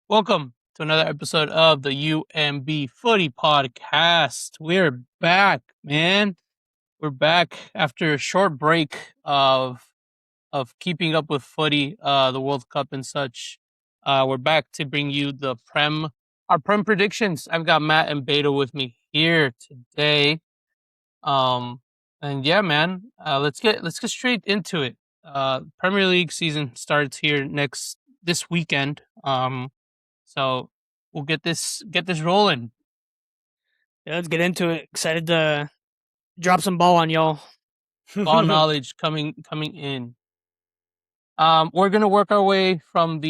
Welcome to another episode of the UMB Footy Podcast. We're back, man. We're back after a short break of keeping up with footy, the World Cup and such. We're back to bring you our Prem predictions. I've got Matt and Beato with me here today. Um, and yeah, man, let's get straight into it. Premier League season starts here this weekend. So we'll get this rolling. Yeah, let's get into it. Excited to drop some ball on y'all. Ball knowledge coming in. We're gonna work our way from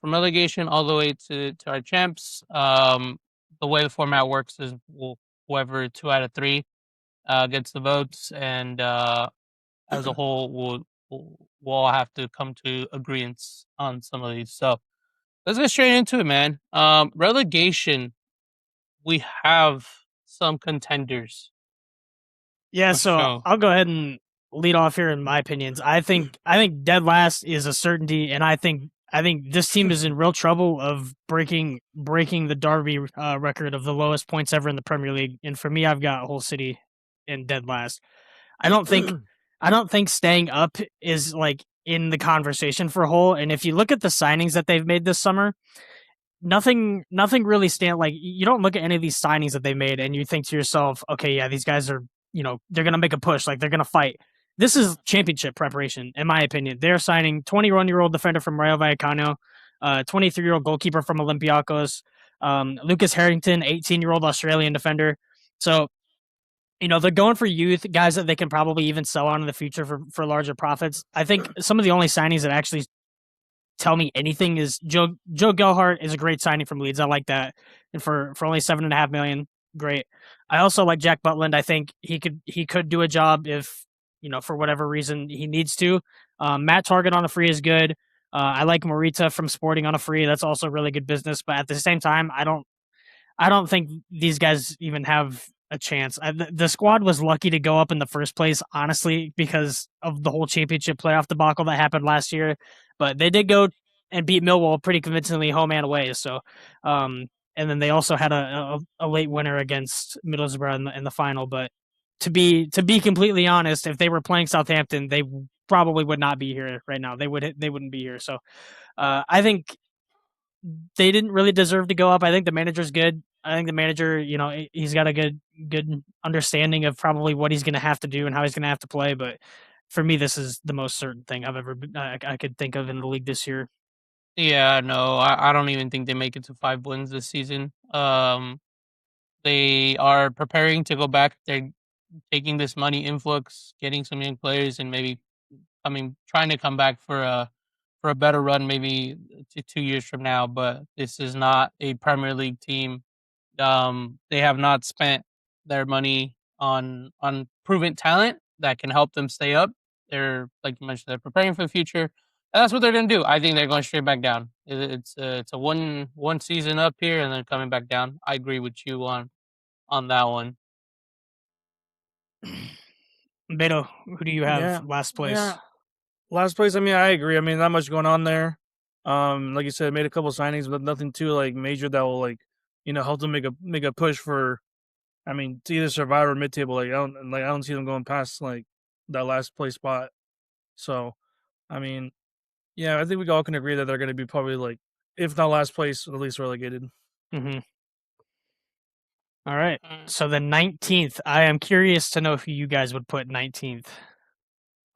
relegation all the way to our champs. The way the format works is whoever 2 out of 3 gets the votes, and as a whole, we'll all have to come to agreements on some of these. So let's get straight into it, man. Relegation. We have some contenders Yeah, for so sure. I'll go ahead and lead off here in my opinions. I think dead last is a certainty, and I think this team is in real trouble of breaking the Derby record of the lowest points ever in the Premier League. And for me, I've got Hull City in dead last. I don't think I don't think staying up is like in the conversation for Hull. And if you look at the signings that they've made this summer, nothing really stand like you don't look at any of these signings that they made and you think to yourself, okay, yeah, these guys are, they're gonna make a push, like they're gonna fight. This is championship preparation, in my opinion. They're signing 21-year-old defender from Rayo Vallecano, 23-year-old goalkeeper from Olympiacos, Lucas Harrington, 18-year-old Australian defender. So, they're going for youth guys that they can probably even sell on in the future for larger profits. I think some of the only signings that actually tell me anything is Joe Gelhart is a great signing from Leeds. I like that, and for only 7.5 million, great. I also like Jack Butland. I think he could do a job if for whatever reason he needs to. Matt Target on a free is good. I like Morita from Sporting on a free. That's also really good business. But at the same time, I don't think these guys even have a chance. The squad was lucky to go up in the first place, honestly, because of the whole championship playoff debacle that happened last year. But they did go and beat Millwall pretty convincingly, home and away. So, and then they also had a late winner against Middlesbrough in the final. But to be completely honest, if they were playing Southampton, they probably would not be here right now. They wouldn't be here. So, I think they didn't really deserve to go up. I think the manager's good. I think the manager, he's got a good understanding of probably what he's going to have to do and how he's going to have to play. But for me, this is the most certain thing I could think of in the league this year. Yeah, no, I don't even think they make it to 5 wins this season. They are preparing to go back. They're taking this money influx, getting some young players, and maybe trying to come back for a better run, maybe 2 years from now. But this is not a Premier League team. They have not spent their money on proven talent that can help them stay up. They're, like you mentioned, they're preparing for the future. And that's what they're going to do. I think they're going straight back down. It's a one season up here and then coming back down. I agree with you on that one. Beto, who do you have Yeah, last place? yeah. Last place. I mean, I agree. I mean, not much going on there. Like you said, made a couple signings, but nothing too like major that will help them make a push for. I mean, to either survive or mid table. I don't see them going past like that last place spot. So, I mean, yeah, I think we all can agree that they're going to be probably like, if not last place, at least relegated. Mm-hmm. All right. Mm. So the 19th, I am curious to know who you guys would put 19th.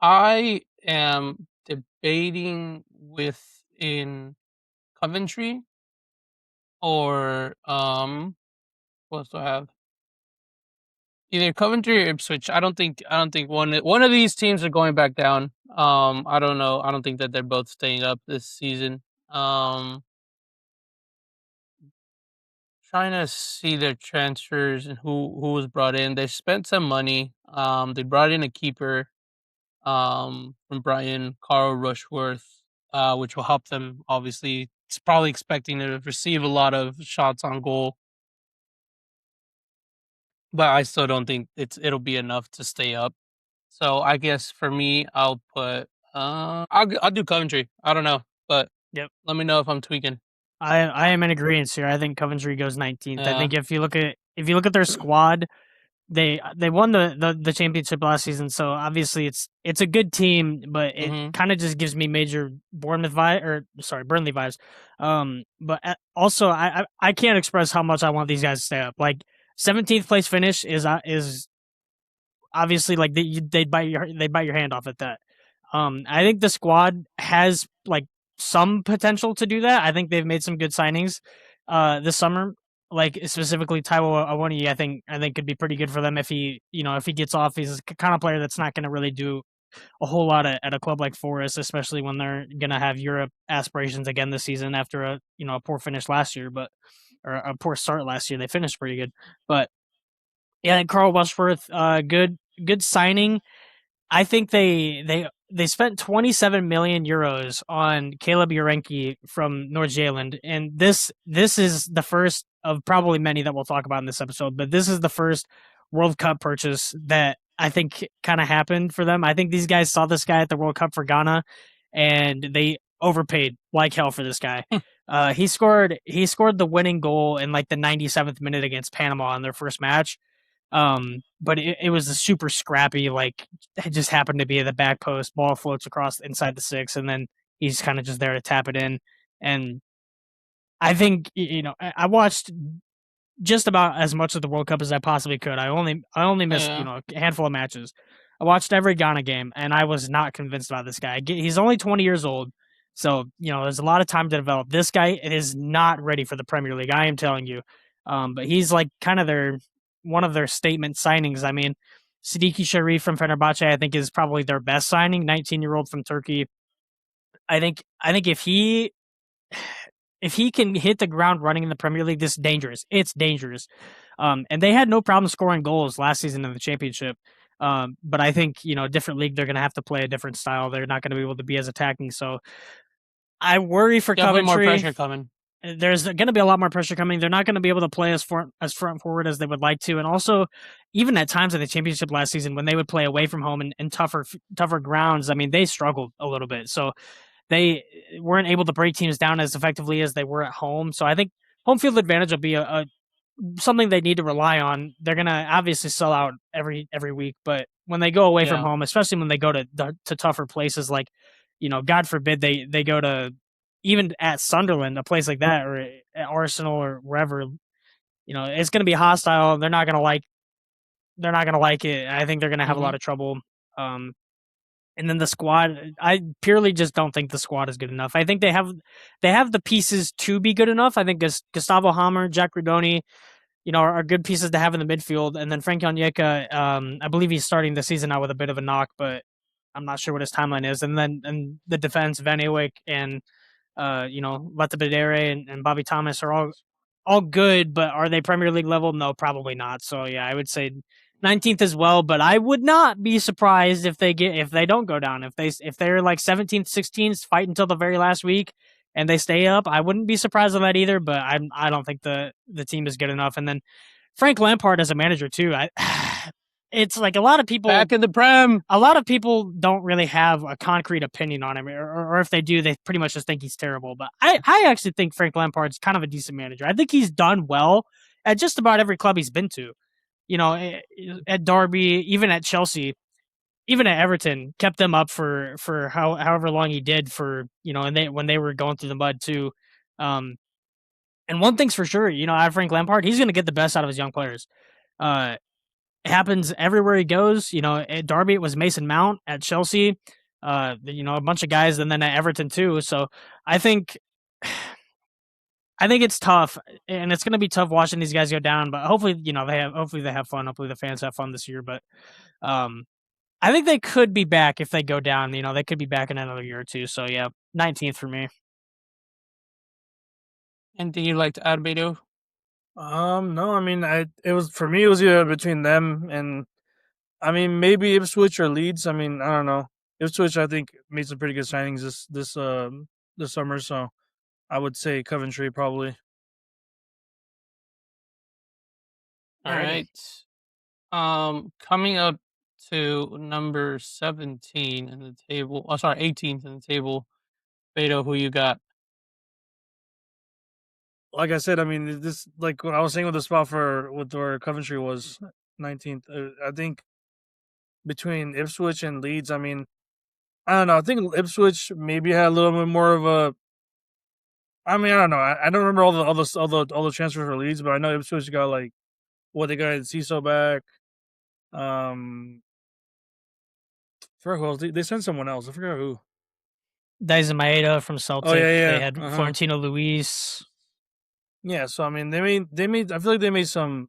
I am debating within Coventry or what else do I have? Either Coventry or Ipswich. I don't think one of these teams are going back down. I don't know. I don't think that they're both staying up this season. Trying to see their transfers and who was brought in. They spent some money. They brought in a keeper from Brian, Carl Rushworth, which will help them. Obviously, it's probably expecting to receive a lot of shots on goal, but I still don't think it'll be enough to stay up. So I guess for me, I'll put I'll do Coventry. I don't know, but Yep. let me know if I'm tweaking. I am in agreement here. I think Coventry goes 19th. I Yeah. think if you look at their squad, they won the championship last season, so obviously it's a good team, but it Mm-hmm. kind of just gives me major Bournemouth vibe, or sorry, Burnley vibes. But also I can't express how much I want these guys to stay up. Like 17th place finish is obviously like they'd bite your hand off at that. I think the squad has like some potential to do that. I think they've made some good signings this summer. Like specifically Taiwo Awoniyi, I think could be pretty good for them if he gets off. He's the kind of player that's not going to really do a whole lot at a club like Forest, especially when they're going to have Europe aspirations again this season after a poor finish last year, but or a poor start last year. They finished pretty good, but yeah, Carl Washworth, good signing. I think they spent 27 million euros on Caleb Urenki from Nordsjælland, and this is the first of probably many that we'll talk about in this episode. But this is the first World Cup purchase that I think kind of happened for them. I think these guys saw this guy at the World Cup for Ghana, and they overpaid like hell for this guy. He scored the winning goal in like the 97th minute against Panama in their first match. But it was a super scrappy, like it just happened to be at the back post, ball floats across inside the six, and then he's kind of just there to tap it in. And I think I watched just about as much of the World Cup as I possibly could. I only missed Yeah. a handful of matches. I watched every Ghana game, and I was not convinced about this guy. He's only 20 years old, so there's a lot of time to develop. This guy is not ready for the Premier League. I am telling you. But he's like kind of one of their statement signings. I mean, Siddiqui Sharif from Fenerbahce, I think, is probably their best signing. 19-year-old from Turkey. I think if he can hit the ground running in the Premier League, this is dangerous. It's dangerous. And they had no problem scoring goals last season in the championship. But I think, a different league, they're going to have to play a different style. They're not going to be able to be as attacking. So I worry for Definitely more Coventry. pressure coming. There's going to be a lot more pressure coming. They're not going to be able to play as front forward as they would like to. And also, even at times in the championship last season, when they would play away from home in tougher grounds, I mean, they struggled a little bit. So they weren't able to break teams down as effectively as they were at home. So I think home field advantage will be a something they need to rely on. They're gonna obviously sell out every week, but when they go away from Yeah. home, especially when they go to tougher places, like God forbid they go to even at Sunderland, a place like that, or at Arsenal or wherever, it's gonna be hostile. They're not gonna like it. I think they're gonna have a Mm-hmm. lot of trouble. And then the squad, I purely just don't think the squad is good enough. I think they have the pieces to be good enough. I think Gustavo Hammer, Jack Rigoni, are good pieces to have in the midfield. And then Frank Onyeka, I believe he's starting the season now with a bit of a knock, but I'm not sure what his timeline is. And then the defense, Van Ewijk and Lata Badere and Bobby Thomas are all good, but are they Premier League level? No, probably not. So yeah, I would say 19th as well, but I would not be surprised if they don't go down. If they're like 17th, 16th, fight until the very last week and they stay up, I wouldn't be surprised on that either, but I don't think the team is good enough. And then Frank Lampard as a manager too. It's like a lot of people Back in the Prem. don't really have a concrete opinion on him, or if they do, they pretty much just think he's terrible. But I actually think Frank Lampard's kind of a decent manager. I think he's done well at just about every club he's been to. At Derby, even at Chelsea, even at Everton, kept them up for however long he did for and when they were going through the mud too. And one thing's for sure, out of Frank Lampard, he's going to get the best out of his young players. It happens everywhere he goes. At Derby, it was Mason Mount. At Chelsea, a bunch of guys, and then at Everton too. So I think it's tough, and it's going to be tough watching these guys go down. But hopefully, they have fun. Hopefully, the fans have fun this year. But I think they could be back if they go down. They could be back in another year or two. So yeah, 19th for me. Anything you'd like to add, Beato? No, I mean, it was for me. It was either between them and, I mean, maybe Ipswich or Leeds. I mean, I don't know. Ipswich, I think, made some pretty good signings this summer. So I would say Coventry probably. All right. Coming up to number 17 in the table. Oh, sorry, 18th in the table. Beto, who you got? like I said, I mean, this like what I was saying with the spot for with where Coventry was 19th. I think between Ipswich and Leeds, I mean, I don't know. I think Ipswich maybe had a little bit more of a. I mean, I don't know. I don't remember all the transfers for Leeds, but I know Ipswich got like what they got Ciso back. Um, for who else? They sent someone else. I forgot who. Dyson Maeda from Oh Celtic. They yeah, had yeah. Florentino Luis. Yeah, so I mean, they made. I feel like they made some.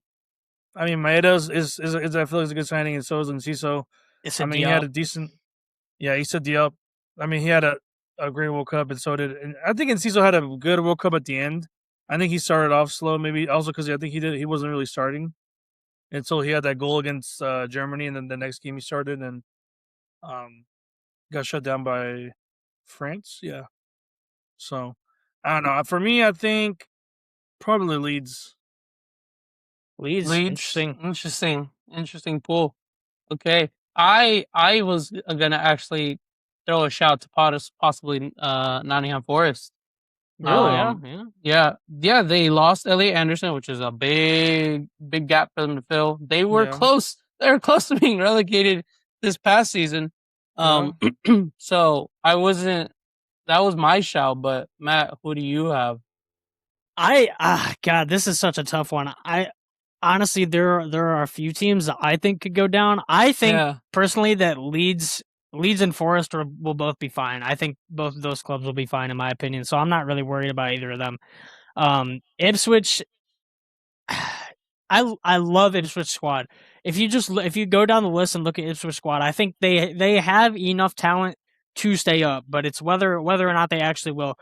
I mean, Maeda's is I feel like it's a good signing, and so is Enciso. Issa I mean, he had Diop. a decent. Yeah, he said Diop. I mean, he had a great World Cup, and so did. And I think Enciso had a good World Cup at the end. I think he started off slow, maybe also because I think he wasn't really starting until he had that goal against Germany, and then the next game he started and um got shut down by France. Yeah, so I don't know. For me, I think probably Leeds. Leeds. Leeds, Interesting. interesting pull. Okay, I was gonna actually throw a shout to possibly Nottingham Forest. Really? Yeah, yeah. Yeah, they lost Elliot Anderson, which is a big gap for them to fill. They were Yeah. close. They were close to being relegated this past season. Yeah. So I wasn't. That was my shout, but Matt, who do you have? God, this is such a tough one. I honestly, there are a few teams that I think could go down. I think Yeah, personally that Leeds and Forest will both be fine. I think both of those clubs will be fine in my opinion. So I'm not really worried about either of them. Ipswich, I love Ipswich squad. If you go down the list and look at Ipswich squad, I think they have enough talent to stay up, but it's whether or not they actually will.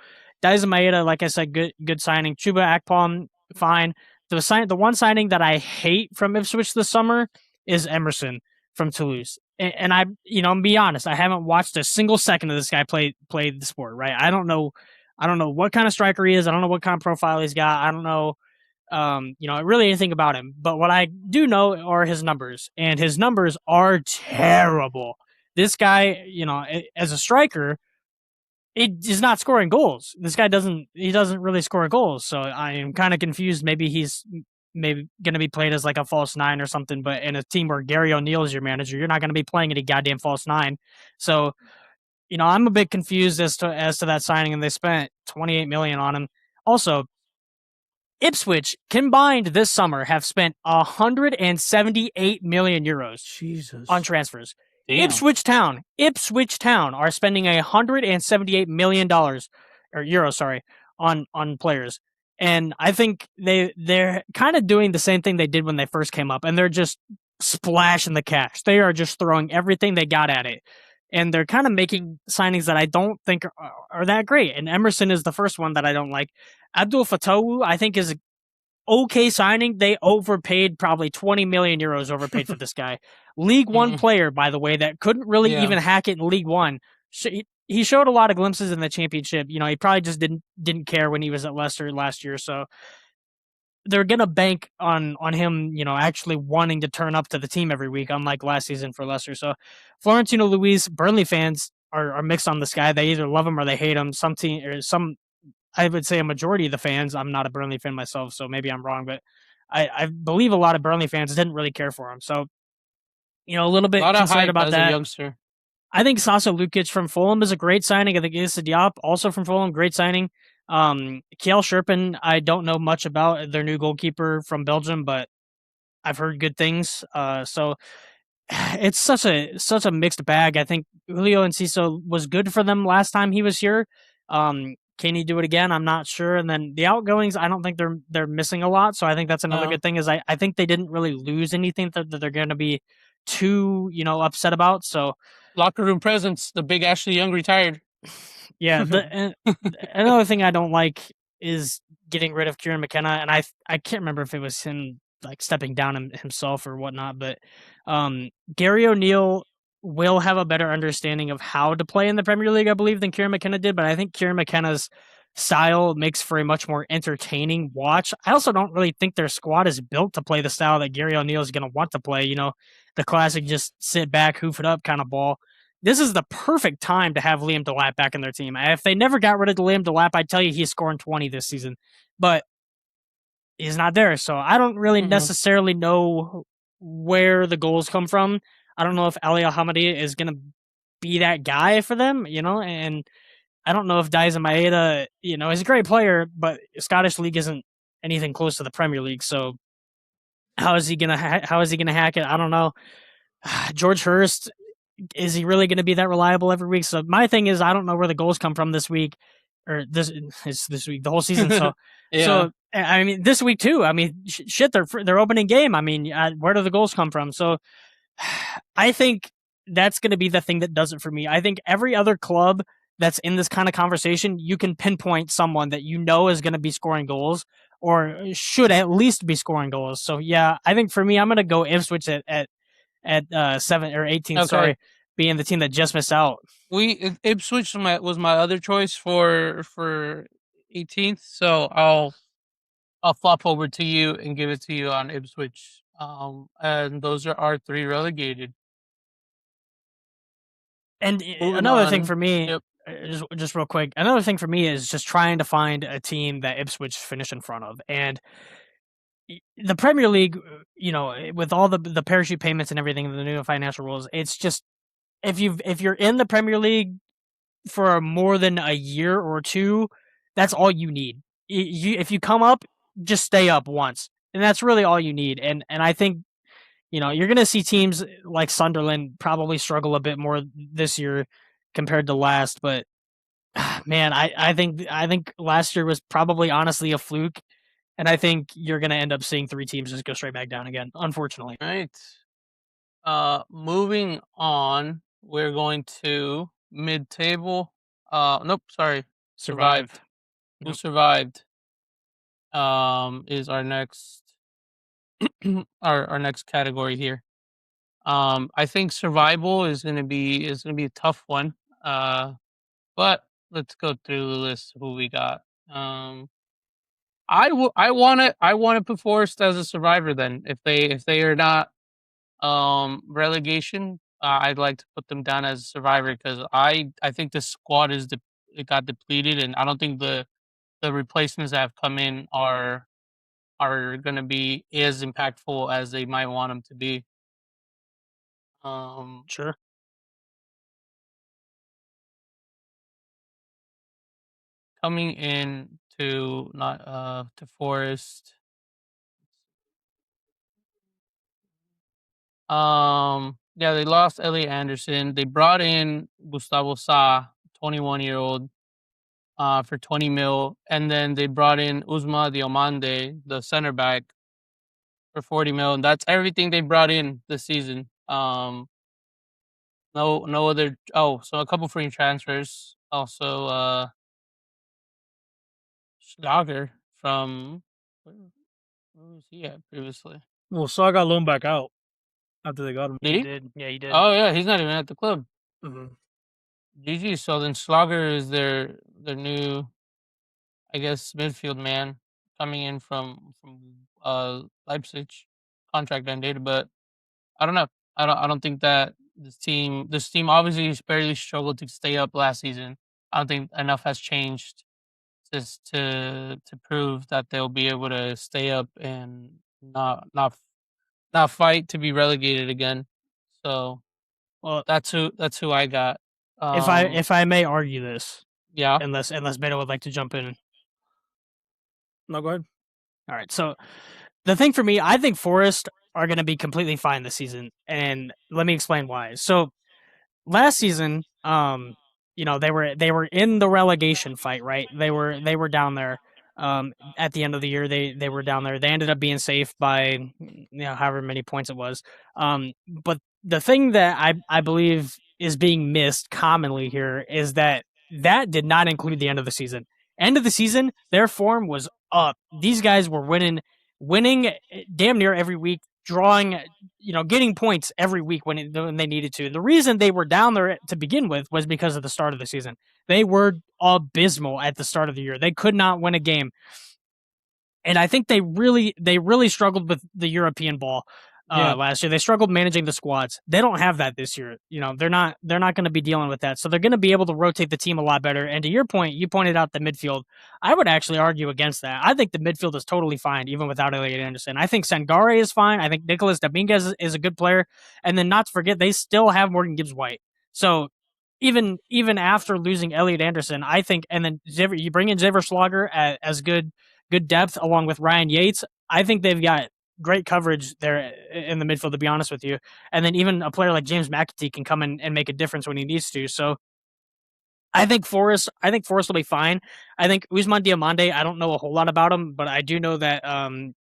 Daizen Maeda, like I said, good signing. Chuba Akpom, fine. The one signing that I hate from Ipswich this summer is Emerson from Toulouse. And I'm be honest, I haven't watched a single second of this guy play the sport. Right? I don't know what kind of striker he is. I don't know what kind of profile he's got. I don't know really anything about him. But what I do know are his numbers, and his numbers are terrible. This guy, as a striker, it is not scoring goals. This guy doesn't really score goals. So I am kind of confused. Maybe he's maybe going to be played as like a false nine or something. But in a team where Gary O'Neill is your manager, you're not going to be playing any goddamn false nine. So I'm a bit confused as to that signing, and they spent 28 million on him. Also, Ipswich combined this summer have spent 178 million euros Jesus. on transfers. damn. Ipswich Town are spending $178 million or euros, sorry, on players. And I think they're kind of doing the same thing they did when they first came up, and they're just splashing the cash. They are just throwing everything they got at it. And they're kind of making signings that I don't think are that great. And Emerson is the first one that I don't like. Abdul Fatawu, I think, is okay signing. They overpaid probably 20 million euros overpaid for this guy. League One player, by the way, that couldn't really even hack it in League One. He showed a lot of glimpses in the championship. He probably just didn't care when he was at Leicester last year. So they're gonna bank on him, actually wanting to turn up to the team every week, unlike last season for Leicester. So Florentino Luis, Burnley fans are mixed on this guy. They either love him or they hate him. I would say a majority of the fans. I'm not a Burnley fan myself, so maybe I'm wrong, but I believe a lot of Burnley fans didn't really care for him. So, a little A bit lot of concerned hype about as a that. youngster. I think Sasa Lukic from Fulham is a great signing. I think Issa Diop, also from Fulham, great signing. Kiel Sherpen, I don't know much about their new goalkeeper from Belgium, but I've heard good things. So it's such a mixed bag. I think Julio Enciso was good for them last time he was here. Can he do it again? I'm not sure. And then the outgoings, I don't think they're missing a lot. So I think that's another good thing. Is I think they didn't really lose anything that they're going to be too upset about. So Locker room presence. The big Ashley Young retired. yeah, another thing I don't like is getting rid of Kieran McKenna, and I can't remember if it was him like stepping down himself or whatnot, but Gary O'Neill will have a better understanding of how to play in the Premier League, I believe, than Kieran McKenna did. But I think Kieran McKenna's style makes for a much more entertaining watch. I also don't really think their squad is built to play the style that Gary O'Neill is going to want to play. The classic just sit back, hoof it up kind of ball. This is the perfect time to have Liam Delap back in their team. If they never got rid of Liam Delap, I'd tell you he's scoring 20 this season. But he's not there. So I don't really Mhm. necessarily know where the goals come from. I don't know if Ali Alhamadi is going to be that guy for them, and I don't know if Daizen Maeda, is a great player, but Scottish League isn't anything close to the Premier League. So how is he gonna hack it? I don't know. George Hurst, is he really going to be that reliable every week? So my thing is, I don't know where the goals come from this week, or this week, the whole season. So Yeah. I mean, this week too. I mean, shit, they're opening game. I mean, where do the goals come from? So I think that's going to be the thing that does it for me. I think every other club that's in this kind of conversation, you can pinpoint someone that you know is going to be scoring goals or should at least be scoring goals. So yeah, I think for me, I'm going to go Ipswich at 7th or 18th. Okay. Sorry, being the team that just missed out. Ipswich was my other choice for 18th. So I'll flop over to you and give it to you on Ipswich. And those are our 3 relegated. And Moving another thing on. for me, Yep. just real quick, another thing for me is just trying to find a team that Ipswich finish in front of. And the Premier League, with all the parachute payments and everything, the new financial rules, it's just if you're in the Premier League for more than a year or two, that's all you need. If you come up, just stay up once, and that's really all you need. And I think you're going to see teams like Sunderland probably struggle a bit more this year compared to last. But man, I think last year was probably honestly a fluke, and I think you're going to end up seeing 3 teams just go straight back down again, unfortunately. Right. Moving on, we're going to mid-table. Nope, sorry. Survived. Who Yep. survived? Is our next our next category here. I think survival is gonna be a tough one. But let's go through the list of who we got. I want to put Forest as a survivor. Then if they are not relegation, I'd like to put them down as a survivor because I think the squad it got depleted, and I don't think the replacements that have come in are going to be as impactful as they might want them to be. Um, Sure. Coming in to not to Forest. Yeah, they lost Elliot Anderson. They brought in Gustavo Sa, 21-year-old, for 20 mil, and then they brought in Uzma Diomande, the center back, for 40 mil, and that's everything they brought in this season. No other. Oh, so a couple free transfers. Also, Schlager from where was he at previously? Well, Saw got loaned back out after they got him. Did He he? did. Yeah, he did. Oh yeah, he's not even at the club. Mhm. GG. So then Schlager is their new, I guess, midfield man coming in from Leipzig. Contract ended, but I don't know. I don't think that this team obviously barely struggled to stay up last season. I don't think enough has changed just to prove that they'll be able to stay up and not fight to be relegated again. So Well, that's who I got. if I may argue this, Yeah. unless Beto would like to jump in. No, go ahead. All right. So the thing for me, I think Forest are going to be completely fine this season, and let me explain why. So last season, they were in the relegation fight, right? They were down there. At the end of the year, they were down there. They ended up being safe by however many points it was. But the thing that I believe is being missed commonly here is that did not include the end of the season. End of the season, their form was up. These guys were winning damn near every week, drawing, getting points every week when they needed to. The reason they were down there to begin with was because of the start of the season. They were abysmal at the start of the year. They could not win a game. And I think they really struggled with the European ball. last year. They struggled managing the squads. They don't have that this year. They're not going to be dealing with that. So they're going to be able to rotate the team a lot better. And to your point, you pointed out the midfield. I would actually argue against that. I think the midfield is totally fine, even without Elliot Anderson. I think Sangare is fine. I think Nicholas Dominguez is a good player. And then not to forget, they still have Morgan Gibbs-White. So even after losing Elliot Anderson, I think, and then you bring in Xavier Schlager as good depth along with Ryan Yates. I think they've got great coverage there in the midfield, to be honest with you. And then even a player like James McAtee can come in and make a difference when he needs to. So I think Forrest will be fine. I think Ousmane Diomande, I don't know a whole lot about him, but I do know that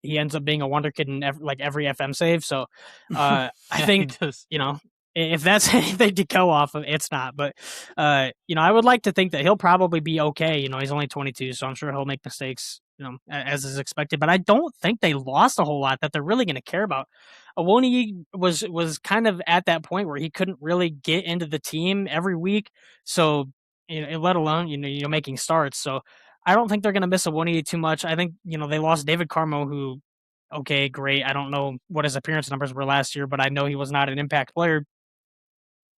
he ends up being a wonder kid in every FM save. So I think, if that's anything to go off of, it's not. But, I would like to think that he'll probably be okay. He's only 22, so I'm sure he'll make mistakes, as is expected. But I don't think they lost a whole lot that they're really going to care about. Awoniyi was kind of at that point where he couldn't really get into the team every week. So, let alone, making starts. So I don't think they're going to miss Awoniyi too much. I think, they lost David Carmo, who, okay, great. I don't know what his appearance numbers were last year, but I know he was not an impact player.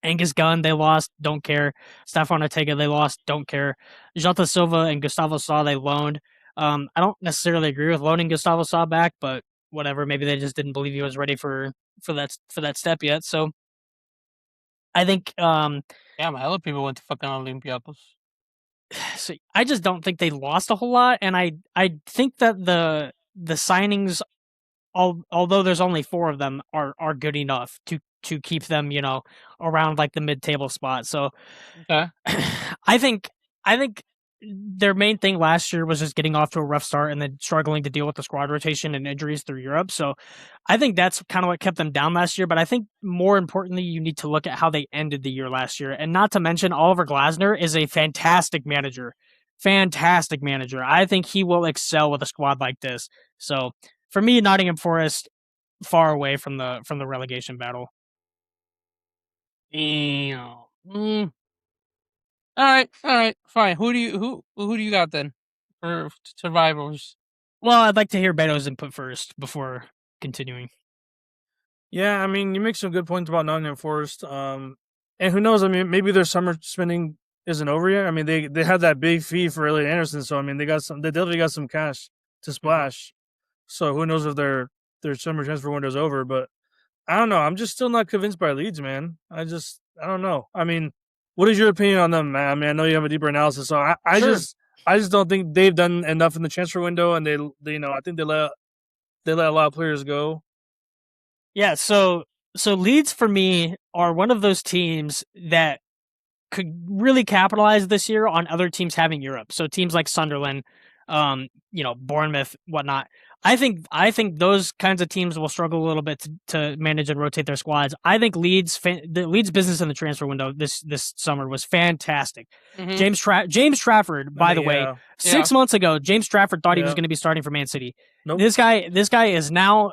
Angus Gunn, they lost, don't care. Stefan Ortega, they lost, don't care. Jota Silva and Gustavo Sa, they loaned. I don't necessarily agree with loaning Gustavo Sa back, but whatever. Maybe they just didn't believe he was ready for that step yet. So I think yeah, hella people went to fucking Olympiacos. So I just don't think they lost a whole lot, and I think that the signings, although there's only 4 of them, are good enough to keep them, around like the mid-table spot. So okay. I think their main thing last year was just getting off to a rough start and then struggling to deal with the squad rotation and injuries through Europe. So I think that's kind of what kept them down last year. But I think more importantly, you need to look at how they ended the year last year. And not to mention, Oliver Glasner is a fantastic manager. Fantastic manager. I think he will excel with a squad like this. So for me, Nottingham Forest, far away from the relegation battle. All right, fine. Who do you got then for survivors? Well, I'd like to hear Beto's input first before continuing. Yeah, I mean, you make some good points about Nottingham Forest. And who knows? I mean, maybe their summer spending isn't over yet. I mean, they had that big fee for Elliot Anderson, so I mean, they definitely got some cash to splash. So who knows if their summer transfer window's over? But I don't know. I'm just still not convinced by Leeds, man. I don't know. I mean, what is your opinion on them, man? I mean, I know you have a deeper analysis, so I Sure. just don't think they've done enough in the transfer window, and they I think they let a lot of players go. Yeah, so Leeds for me are one of those teams that could really capitalize this year on other teams having Europe. So teams like Sunderland, Bournemouth, whatnot. I think those kinds of teams will struggle a little bit to manage and rotate their squads. I think the Leeds business in the transfer window this summer was fantastic. Mm-hmm. James Trafford, by the way, 6 months ago, James Trafford thought he was going to be starting for Man City. Nope. This guy is now,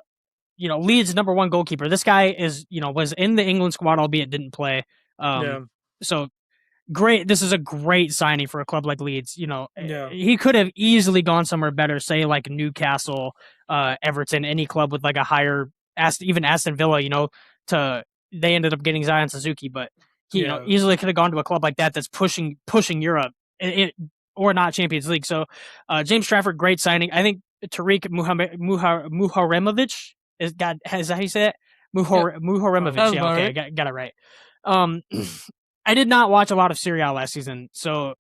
Leeds' number 1 goalkeeper. This guy is, was in the England squad, albeit didn't play. So great. This is a great signing for a club like Leeds. He could have easily gone somewhere better, say like Newcastle, Everton, any club with like a higher, even Aston Villa. They ended up getting Zion Suzuki, but he easily could have gone to a club like that that's pushing Europe, or not Champions League. So James Trafford, great signing. I think Tariq Muharemovic is how you say it? Muharemovic. Yeah, okay, I got it right. I did not watch a lot of Serie A last season, so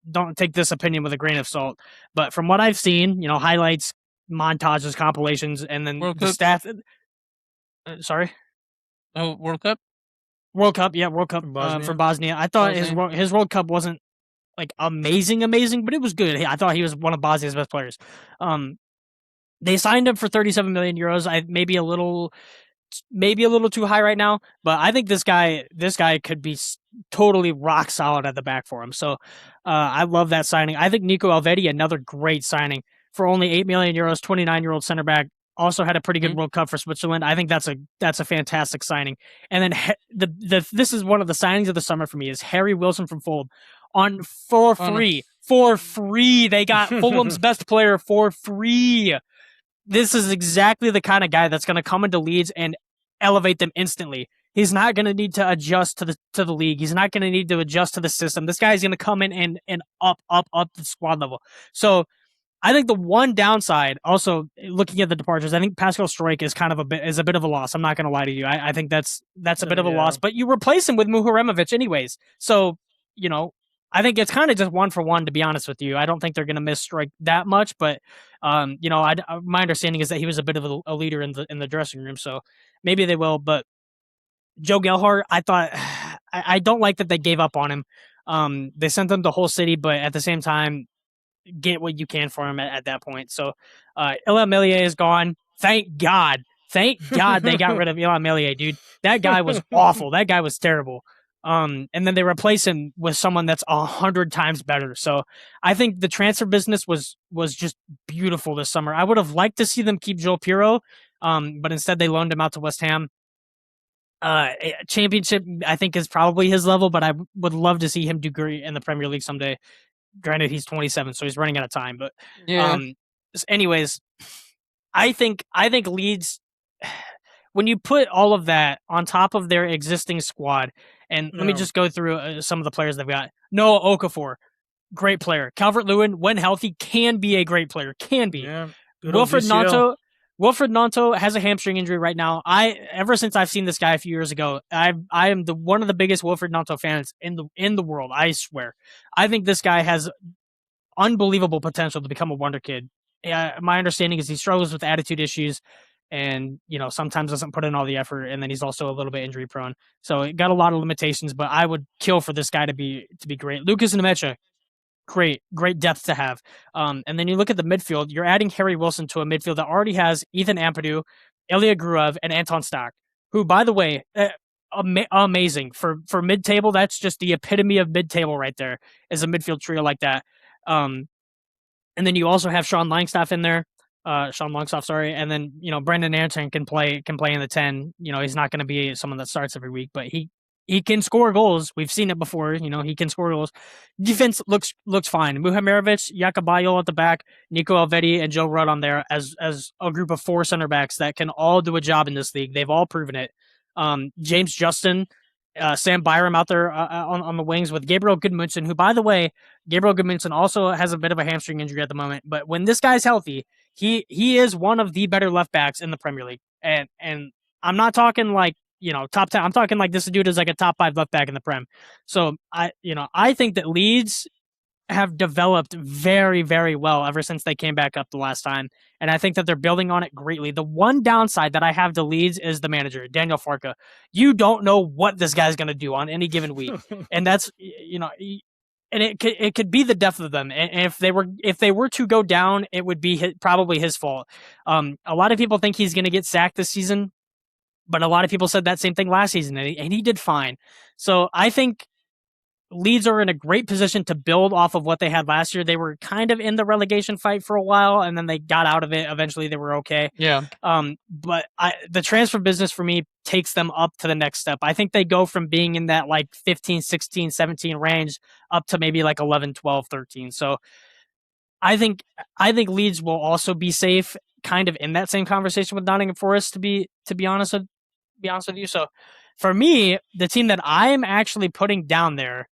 don't take this opinion with a grain of salt. But from what I've seen, highlights, montages, compilations, and then the stats. Sorry. Oh, World Cup. World Cup for Bosnia. I thought his World Cup wasn't like amazing, but it was good. I thought he was one of Bosnia's best players. They signed him for 37 million euros. Maybe a little too high right now, but I think this guy could be totally rock solid at the back for him. So I love that signing. I think Nico Elvedi, another great signing for only 8 million euros, 29-year-old center back, also had a pretty good World Cup for Switzerland. I think that's a fantastic signing. And then this is one of the signings of the summer for me is Harry Wilson from Fulham for free. They got Fulham's best player for free. this is exactly the kind of guy that's going to come into Leeds and elevate them instantly. He's not going to need to adjust to the league. He's not going to need to adjust to the system. This guy's going to come in and up the squad level. So I think the one downside, also looking at the departures, I think Pascal Struijk is kind of a bit of a loss. I'm not going to lie to you. I think that's a bit of a loss. But you replace him with Muharemovic anyways. So I think it's kind of just 1-for-1, to be honest with you. I don't think they're going to miss Struijk that much, but my understanding is that he was a bit of a leader in the dressing room, so maybe they will. But Joe Gelhardt, I thought I don't like that they gave up on him. They sent them to Hull City, but at the same time, get what you can for him at that point. So Ilya Millier is gone. Thank God. Thank God they got rid of Ilya Millier, dude. That guy was awful. That guy was terrible. And then they replace him with someone that's 100 times better. So I think the transfer business was just beautiful this summer. I would have liked to see them keep Joel Pirro, but instead they loaned him out to West Ham. Championship, I think, is probably his level, but I would love to see him do great in the Premier League someday. Granted, he's 27, so he's running out of time. But anyways, I think Leeds, when you put all of that on top of their existing squad, and let me just go through some of the players they've got. Noah Okafor, great player. Calvert-Lewin, when healthy, can be a great player. Can be. Yeah. Wilfred Nanto has a hamstring injury right now. Ever since I've seen this guy a few years ago, I am one of the biggest Wilfred Nanto fans in the world. I swear. I think this guy has unbelievable potential to become a wonder kid. My understanding is he struggles with attitude issues, and sometimes doesn't put in all the effort, and then he's also a little bit injury prone. So it got a lot of limitations. But I would kill for this guy to be great. Lucas Nemecha, great depth to have. And then you look at the midfield, you're adding Harry Wilson to a midfield that already has Ethan Ampadu, Ilya Gruev, and Anton Stach, who, by the way, amazing for mid-table. That's just the epitome of mid-table right there, is a midfield trio like that. And then you also have Sean Longstaff in there. Sorry. And then, Brendan Anderson can play in the 10. He's not going to be someone that starts every week, but he can score goals. We've seen it before. He can score goals. Defense looks fine. Muhamerovic, Yakabayo at the back, Nico Elvedi, and Joe Rudd on there as a group of 4 center backs that can all do a job in this league. They've all proven it. James Justin, Sam Byram out there on the wings with Gabriel Goodmanson, who, by the way, Gabriel Goodmanson also has a bit of a hamstring injury at the moment. But when this guy's healthy, he is one of the better left backs in the Premier League. And I'm not talking like, top 10. I'm talking like this dude is like a top 5 left back in the Prem. So I think that Leeds have developed very, very well ever since they came back up the last time. And I think that they're building on it greatly. The one downside that I have to Leeds is the manager, Daniel Farke. You don't know what this guy's going to do on any given week. And that's, and it could be the death of them. And if they were to go down, it would be probably his fault. A lot of people think he's going to get sacked this season, but a lot of people said that same thing last season, and he did fine. So I think Leeds are in a great position to build off of what they had last year. They were kind of in the relegation fight for a while, and then they got out of it. Eventually, they were okay. Yeah. But the transfer business for me takes them up to the next step. I think they go from being in that like 15, 16, 17 range up to maybe like 11, 12, 13. So I think Leeds will also be safe, kind of in that same conversation with Nottingham Forest, to be honest with you. So for me, the team that I'm actually putting down there,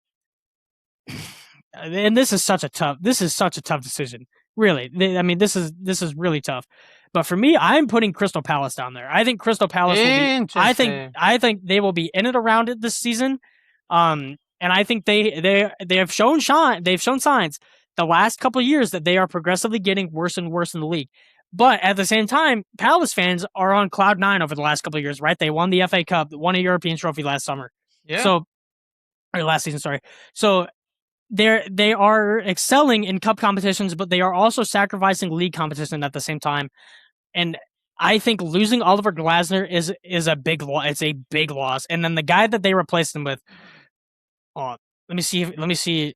and this is such a tough decision. Really, this is really tough. But for me, I'm putting Crystal Palace down there. I think Crystal Palace will be. I think they will be in and around it this season. And I think they have shown signs the last couple of years that they are progressively getting worse and worse in the league. But at the same time, Palace fans are on cloud 9 over the last couple of years, right? They won the FA Cup, won a European trophy last summer. Yeah. Or last season, sorry. So they are excelling in cup competitions, but they are also sacrificing league competition at the same time. And I think losing Oliver Glasner is a big loss. It's a big loss. And then the guy that they replaced him with, let me see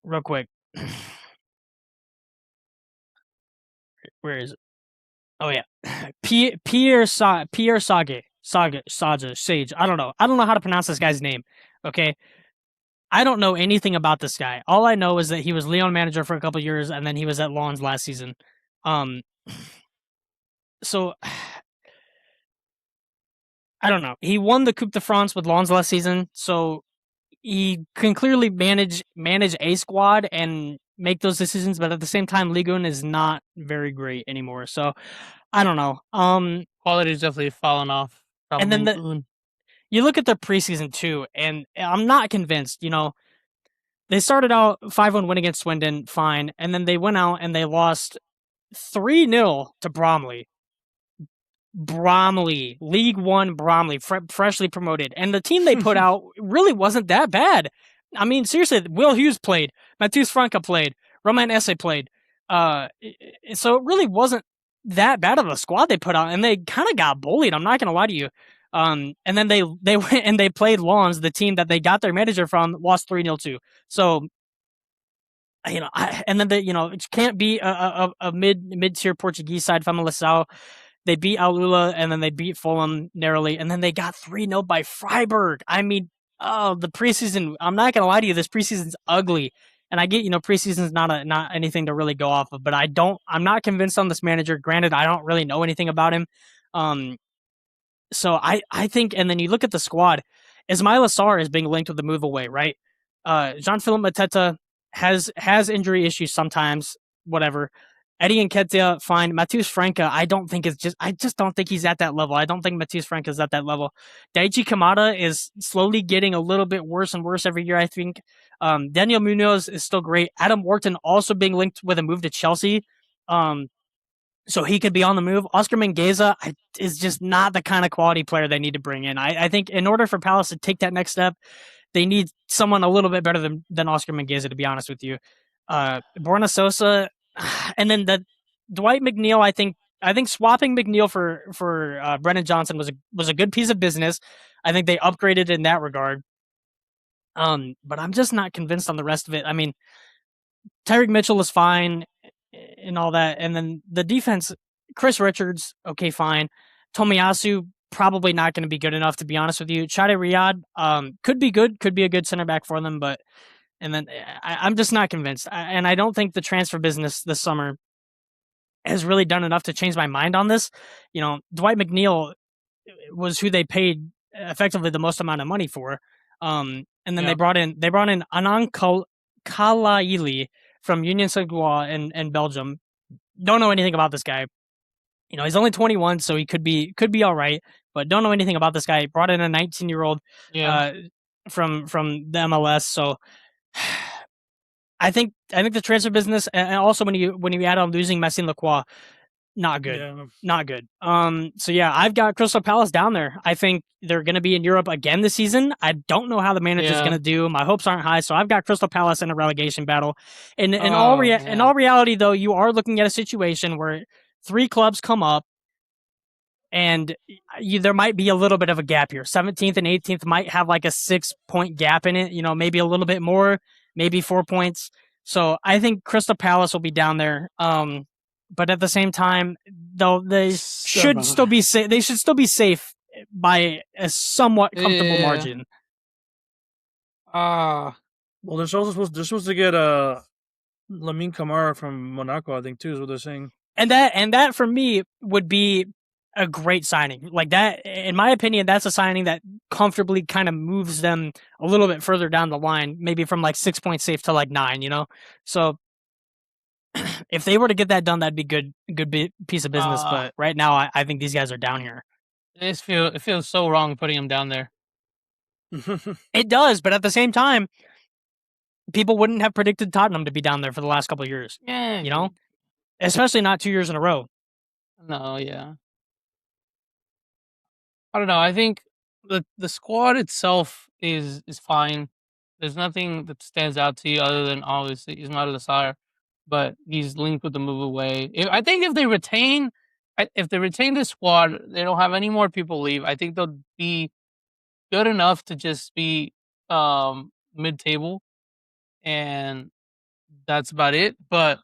real quick. Where is it? Oh yeah, Pierre Sage. I don't know how to pronounce this guy's name. Okay, I don't know anything about this guy. All I know is that he was Lyon manager for a couple of years, and then he was at Lens last season. so I don't know. He won the Coupe de France with Lens last season, so he can clearly manage a squad and make those decisions. But at the same time, Ligue 1 is not very great anymore. So I don't know. Quality's definitely fallen off from And then Ligue 1. you look at their preseason too, and I'm not convinced. They started out 5-1 win against Swindon, fine, and then they went out and they lost 3-0 to Bromley. League One Bromley, freshly promoted. And the team they put out really wasn't that bad. I mean, seriously, Will Hughes played, Matheus Franca played, Roman Esse played. So it really wasn't that bad of a squad they put out, and they kind of got bullied. I'm not going to lie to you. And then they went and they played Lens, the team that they got their manager from, lost 3-0 to. So and then it can't be a mid-tier Portuguese side, Famalicão. They beat Alula, and then they beat Fulham narrowly, and then they got 3-0 by Freiburg. I mean, the preseason, I'm not going to lie to you, this preseason's ugly. And I get, preseason's not anything to really go off of, but I'm not convinced on this manager. Granted, I don't really know anything about him. So I think, and then you look at the squad, Ismail Assar is being linked with the move away, right? Jean-Philippe Mateta has injury issues sometimes, whatever. Eddie Nketiah, fine. Matheus Franca, I just don't think he's at that level. I don't think Matheus Franca is at that level. Daichi Kamada is slowly getting a little bit worse and worse every year, I think. Daniel Munoz is still great. Adam Wharton also being linked with a move to Chelsea. So he could be on the move. Oscar Mingueza is just not the kind of quality player they need to bring in. I think in order for Palace to take that next step, they need someone a little bit better than Oscar Mingueza, to be honest with you. Borna Sosa, and then the Dwight McNeil. I think swapping McNeil for Brennan Johnson was a good piece of business. I think they upgraded in that regard. But I'm just not convinced on the rest of it. I mean, Tyreek Mitchell is fine and all that, and then the defense, Chris Richards, okay, fine. Tomiyasu, probably not going to be good enough, to be honest with you. Chade Riyad, could be good, could be a good center back for them, but and then I'm just not convinced, and I don't think the transfer business this summer has really done enough to change my mind on this. Dwight McNeil was who they paid effectively the most amount of money for, and then they brought in Anand Kalaili from Union Saint-Gilloise in Belgium. Don't know anything about this guy. He's only 21, so he could be all right, but don't know anything about this guy. Brought in a 19-year-old from the MLS. So I think the transfer business, and also when you add on losing Messi and Lacroix, not good. Yeah. Not good. So yeah, I've got Crystal Palace down there. I think they're going to be in Europe again this season. I don't know how the manager's going to do. My hopes aren't high, so I've got Crystal Palace in a relegation battle. In all reality, though, you are looking at a situation where 3 clubs come up, and there might be a little bit of a gap here. 17th and 18th might have like a 6-point gap in it. Maybe a little bit more, maybe 4 points. So I think Crystal Palace will be down there. But at the same time, though, they should still be safe. They should still be safe by a somewhat comfortable margin. Well, they're supposed to get Lamine Camara from Monaco, I think, too, is what they're saying. And that for me would be a great signing. Like that, in my opinion, that's a signing that comfortably kind of moves them a little bit further down the line, maybe from like 6 points safe to like 9. So if they were to get that done, that'd be good piece of business. But right now, I think these guys are down here. It feels so wrong putting them down there. It does, but at the same time, people wouldn't have predicted Tottenham to be down there for the last couple of years. Yeah, especially not 2 years in a row. No, yeah. I don't know. I think the squad itself is fine. There's nothing that stands out to you other than obviously Ismail Assar, but he's linked with the move away. I think if they retain this squad, they don't have any more people leave. I think they'll be good enough to just be mid-table, and that's about it. But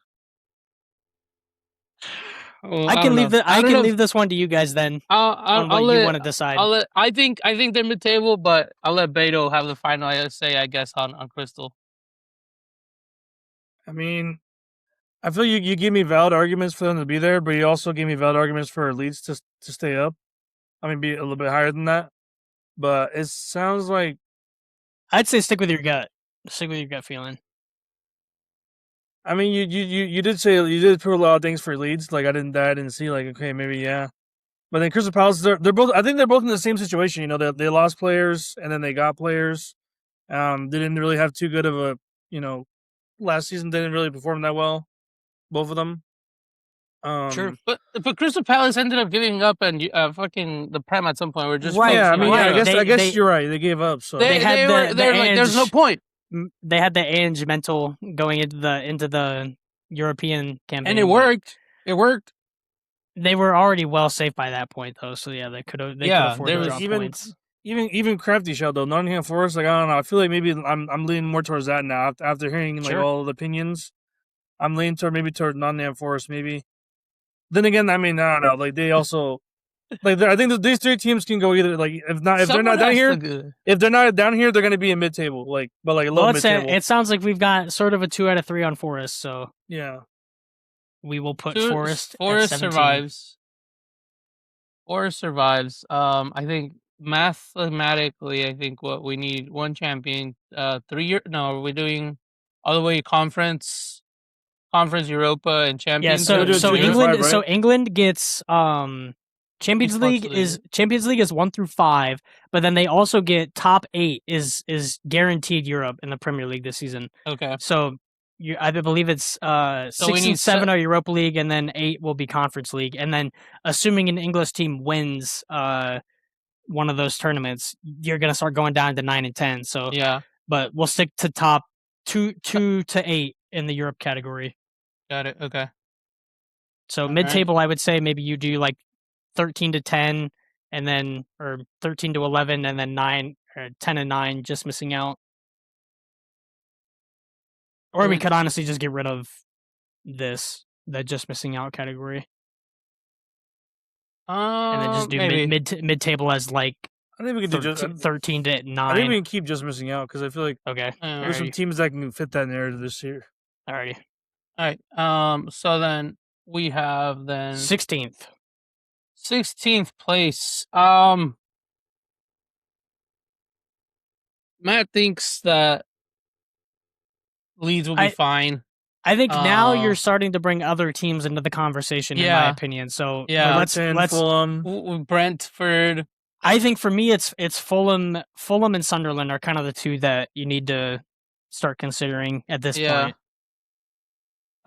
I can leave this one to you guys then. I'll you want to decide. I think they're mid-table, but I'll let Beato have the final say, I guess, on Crystal. I mean, I feel you give me valid arguments for them to be there, but you also gave me valid arguments for Leeds to stay up. I mean, be a little bit higher than that. But it sounds like I'd say stick with your gut. Stick with your gut feeling. I mean, you did say you did put a lot of things for Leeds. Like I didn't see like okay maybe yeah, but then Crystal Palace they're both I think they're both in the same situation. You know they lost players and then they got players. They didn't really have too good of a last season didn't really perform that well, both of them. Sure. But Crystal Palace ended up giving up and fucking the Prem at some point. We're just Right, yeah, I mean right. I guess you're right. They gave up. So they had were the like, there's no Ange- point, They had the Ange mental going into the European campaign, and it worked. It worked. They were already well safe by that point, though. So yeah, they could have. They Yeah, could afford there to was drop even points. even crafty shell though Nottingham Forest like I don't know I feel like maybe I'm leaning more towards that now after hearing like Sure. all the opinions. I'm leaning toward Nottingham Forest maybe. Then again, I mean I don't know like they also like I think that these three teams can go either like if they're Someone not down has here to- if they're not down here they're gonna be in mid table like but like a low Well, mid table. it sounds like we've got sort of a 2 out of 3 on Forest, so Yeah. we will put Forest Forest at Forest 17. survives. Forest survives. I think mathematically, I think what we need one champion. 3 year. No, we're doing all the way conference, Europa, and Yeah, Champions. so do so 2 to England 5, right? so England gets Champions Esports League is 1 through 5, but then they also get top 8 is guaranteed Europe in the Premier League this season. Okay. So I believe it's we 6 need and 7 are Europa League, and then 8 will be Conference League. And then assuming an English team wins one of those tournaments, you're gonna start going down to 9 and 10. So Yeah, but we'll stick to top 2 to 8 in the Europe category. got it. Okay. So All mid-table, I would say maybe you do like 13 to 10, and then or 13 to 11, and then 9 or 10 and 9, just missing out. Or we could honestly just get rid of the just missing out category, and then just do maybe. mid-table as like I think we can do just 13 to 9. I think we can keep just missing out because I feel like Okay, there's some teams that can fit that narrative this year. alrighty. All right. So then we have 16th. 16th place. Matt thinks that Leeds will be fine. I think now you're starting to bring other teams into the conversation, in my opinion. So Yeah. let's Fulham. Brentford. I think for me, it's Fulham and Sunderland are kind of the two that you need to start considering at this point.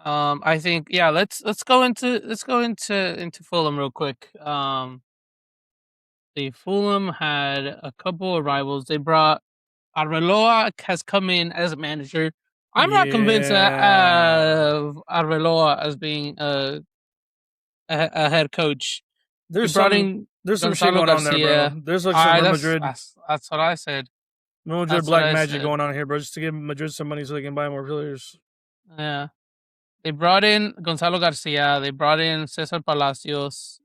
I think let's go into Fulham real quick. The Fulham had a couple of rivals. They brought Arbeloa has come in as a manager. I'm not convinced that Arbeloa as being a head coach. There's brought some there's some shit Gonzalo going on there, Garcia. bro. There's like some Real That's, Madrid that's what I said. Real Madrid That's black what I magic said. going on here, bro, just to give Madrid some money so they can buy more players. Yeah. They brought in Gonzalo Garcia. They brought in Cesar Palacios.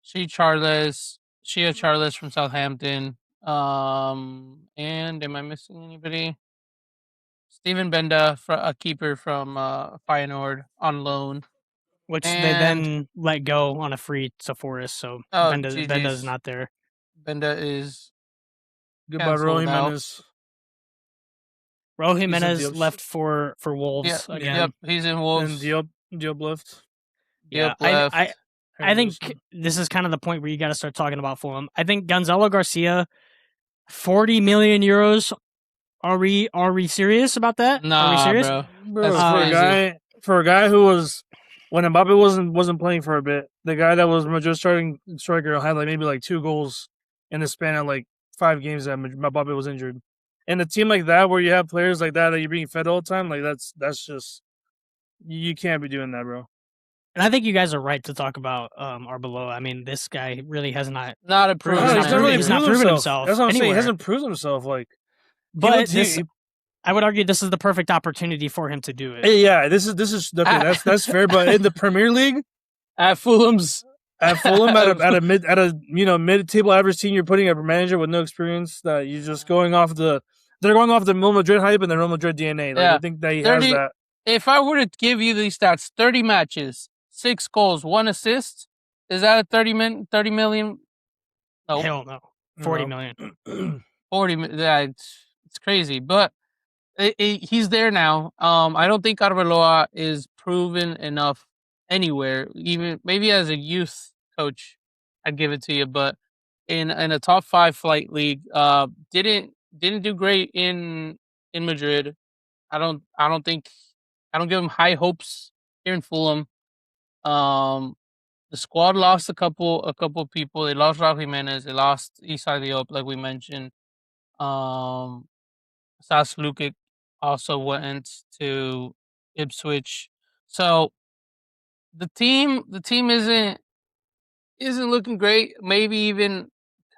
Shea Charles from Southampton. And am I missing anybody? Steven Benda, a keeper from Feyenoord on loan. Which they then let go on a free to Forest, so Benda's not there. Benda is goodbye, Raul Jimenez. Raul Jimenez left for Wolves again. Yep, he's in Wolves. And Diop left. Yeah, I think this is kind of the point where you got to start talking about Fulham. I think Gonzalo Garcia, 40 million euros. Are we serious about that? Nah, are we serious? bro. For a guy who was when Mbappe wasn't playing for a bit, the guy that was Madrid starting striker had like maybe like 2 goals in the span of like 5 games that Mbappe was injured. And a team like that where you have players like that you're being fed all the time, like that's just you can't be doing that, bro. And I think you guys are right to talk about Arbeloa. I mean, this guy really has not approved. He's not proven himself. That's what I'm saying. He anywhere. hasn't proved himself. Like, but I would argue this is the perfect opportunity for him to do it. Yeah, this is okay. That's fair. But in the Premier League, at Fulham at a mid table average team, you're putting a manager with no experience that you're just going off they're going off the Real Madrid hype and the Real Madrid DNA. Like, I think that he has that. if I were to give you these stats, 30 matches, 6 goals, 1 assist, is that a 30 million? No, Hell no. 40 No. million. 40. Yeah, it's crazy, but he's there now. I don't think Arbeloa is proven enough anywhere. Even maybe as a youth coach, I'd give it to you. But in a top 5 flight league, didn't do great in Madrid. I don't give him high hopes here in Fulham. The squad lost a couple of people. They lost Raul Jimenez. They lost Isai Diop, like we mentioned. Um, Sas Lukic also went to Ipswich. So the team isn't looking great. Maybe even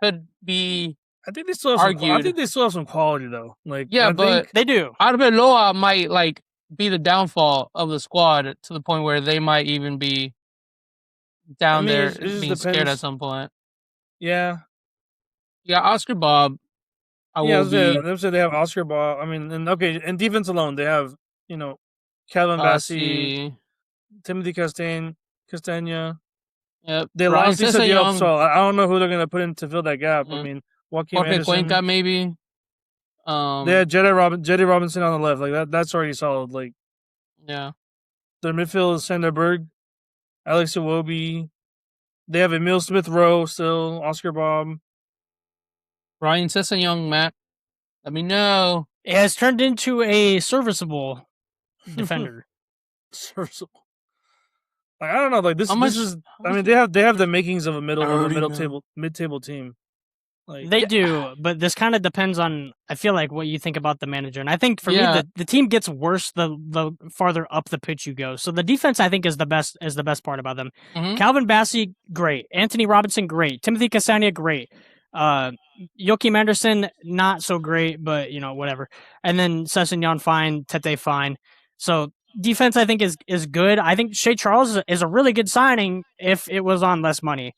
could be I think they still have argued. I think they still have some quality though. Like Yeah, I but think They do. Arbeloa might like be the downfall of the squad to the point where they might even be down there it just being scared at depends. some point. Yeah, Yeah, Oscar Bob, I yeah. will be They said they have Oscar Ball. I mean, and okay, in defense alone, they have Calvin Bassey, Bassi. Timothy Castagna. Yep. They Ryan lost Lisa Diop, Sessegnon, so I don't know who they're gonna put in to fill that gap. I mhm, mean, Joaquin Jorge Cuenca, Anderson. maybe. They had Jetty Robinson on the left. Like that's already solid. Like Yeah. their midfield is Sander Berg, Alex Iwobi. They have Emil Smith Rowe still, Oscar Bob. Ryan Sessegnon, Matt. Let me know. It has turned into a serviceable defender. Serviceable. Like I don't know. Like How this much? is. How I much mean, they have the makings of a 30 mil. table mid table team. Like They Yeah. do, but this kind of depends on, I feel like, what you think about the manager. And I think for me, Yeah. the team gets worse the farther up the pitch you go. So the defense, I think, is the best part about them. Mhm. Calvin Bassey, great. Anthony Robinson, great. Timothy Castagna, great. Joachim Anderson, not so great, but whatever. And then Sessegnon, fine. Tete, fine. So defense, I think, is good. I think Shea Charles is a really good signing if it was on less money.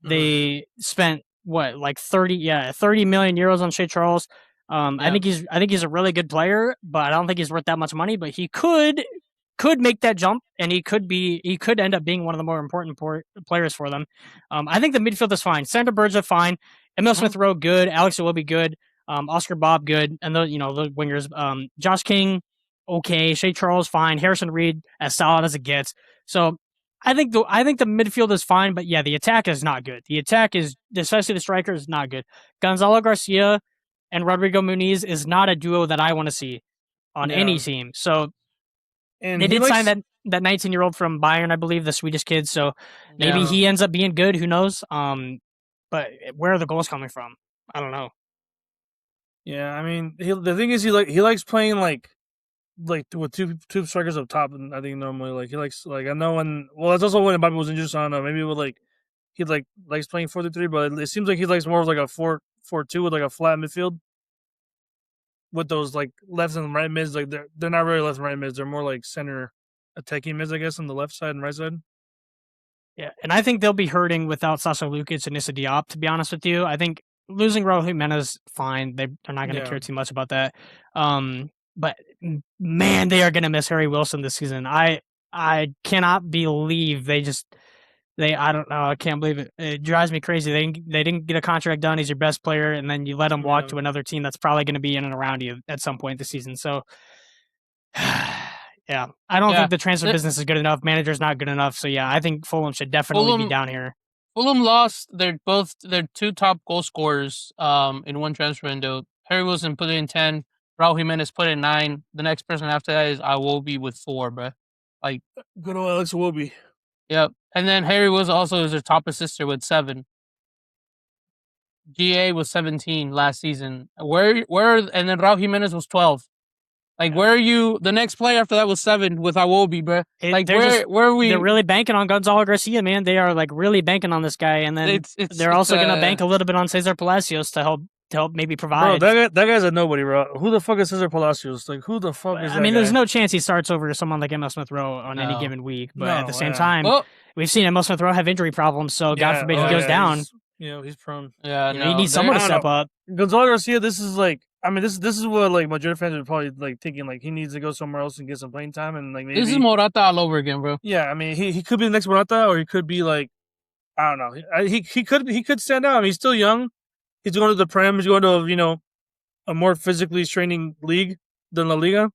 They spent like 30 million euros on Shea Charles. I Yeah. think he's a really good player, but I don't think he's worth that much money. But he could make that jump, and he could end up being one of the more important players for them. I think the midfield is fine. Sander Berge fine. Emil Mhm. Smith Rowe good. Alex Iwobi good. Oscar Bob good, and the wingers. Josh King okay. Shea Charles fine. Harrison Reed as solid as it gets. So I think the midfield is fine, but yeah, the attack is not good. The attack is, especially the striker, is not good. Gonzalo Garcia and Rodrigo Muniz is not a duo that I want to see on any team. So and they he did sign likes that 19-year-old from Bayern, I believe, the Swedish kid. So maybe Yeah. he ends up being good. Who knows? But where are the goals coming from? I don't know. Yeah, I mean, the thing is, he likes playing like with two strikers up top, and I think normally he likes I know that's also when Bobby was injured. So I don't know, maybe with he likes playing 4-3, but it seems like he likes more of like a 4-4-2 with like a flat midfield with those like left and right mids. Like they're not really left and right mids; they're more like center attacking mids, I guess, on the left side and right side. Yeah, and I think they'll be hurting without Sasha Lukic and Issa Diop, to be honest with you. I think losing Raul Jimenez, fine. They're not going to care too much about that. But man, they are going to miss Harry Wilson this season. I cannot believe I don't know. I can't believe it. It drives me crazy. They didn't get a contract done. He's your best player, and then you let him walk to another team that's probably going to be in and around you at some point this season. So yeah, I don't think the transfer business is good enough. Manager's not good enough. So yeah, I think Fulham should definitely be down here. Fulham lost their two top goal scorers in one transfer window. Harry Wilson put in 10. Raul Jimenez put in 9. The next person after that is Iwobi with 4, bro. Like good old Alex Iwobi. Yep. And then Harry was also their top assister with 7. GA was 17 last season. And then Raul Jimenez was 12. Like, where are you? The next player after that was 7 with Iwobi, bro. Like, where are we? They're really banking on Gonzalo Garcia, man. They are like really banking on this guy, and then they're also going to bank a little bit on Cesar Palacios to help maybe provide. Bro, that guy's a nobody, bro. Who the fuck is Cesar Palacios? Like, who the fuck is that? I mean, guy? there's no chance he starts over someone like Emil Smith Rowe on any given week, but at the same time, we've seen Emil Smith Rowe have injury problems, so God forbid he goes down. He's prone. Yeah, he needs someone to step up. Gonzalo Garcia, this is like, I mean, this is what like Madrid fans are probably like thinking, like he needs to go somewhere else and get some playing time, and like maybe This is Morata all over again, bro. yeah, I mean, he could be the next Morata, or he could be like, I don't know, he could stand out. I mean, he's still young. He's going to the Prem. He's going to a more physically training league than La Liga.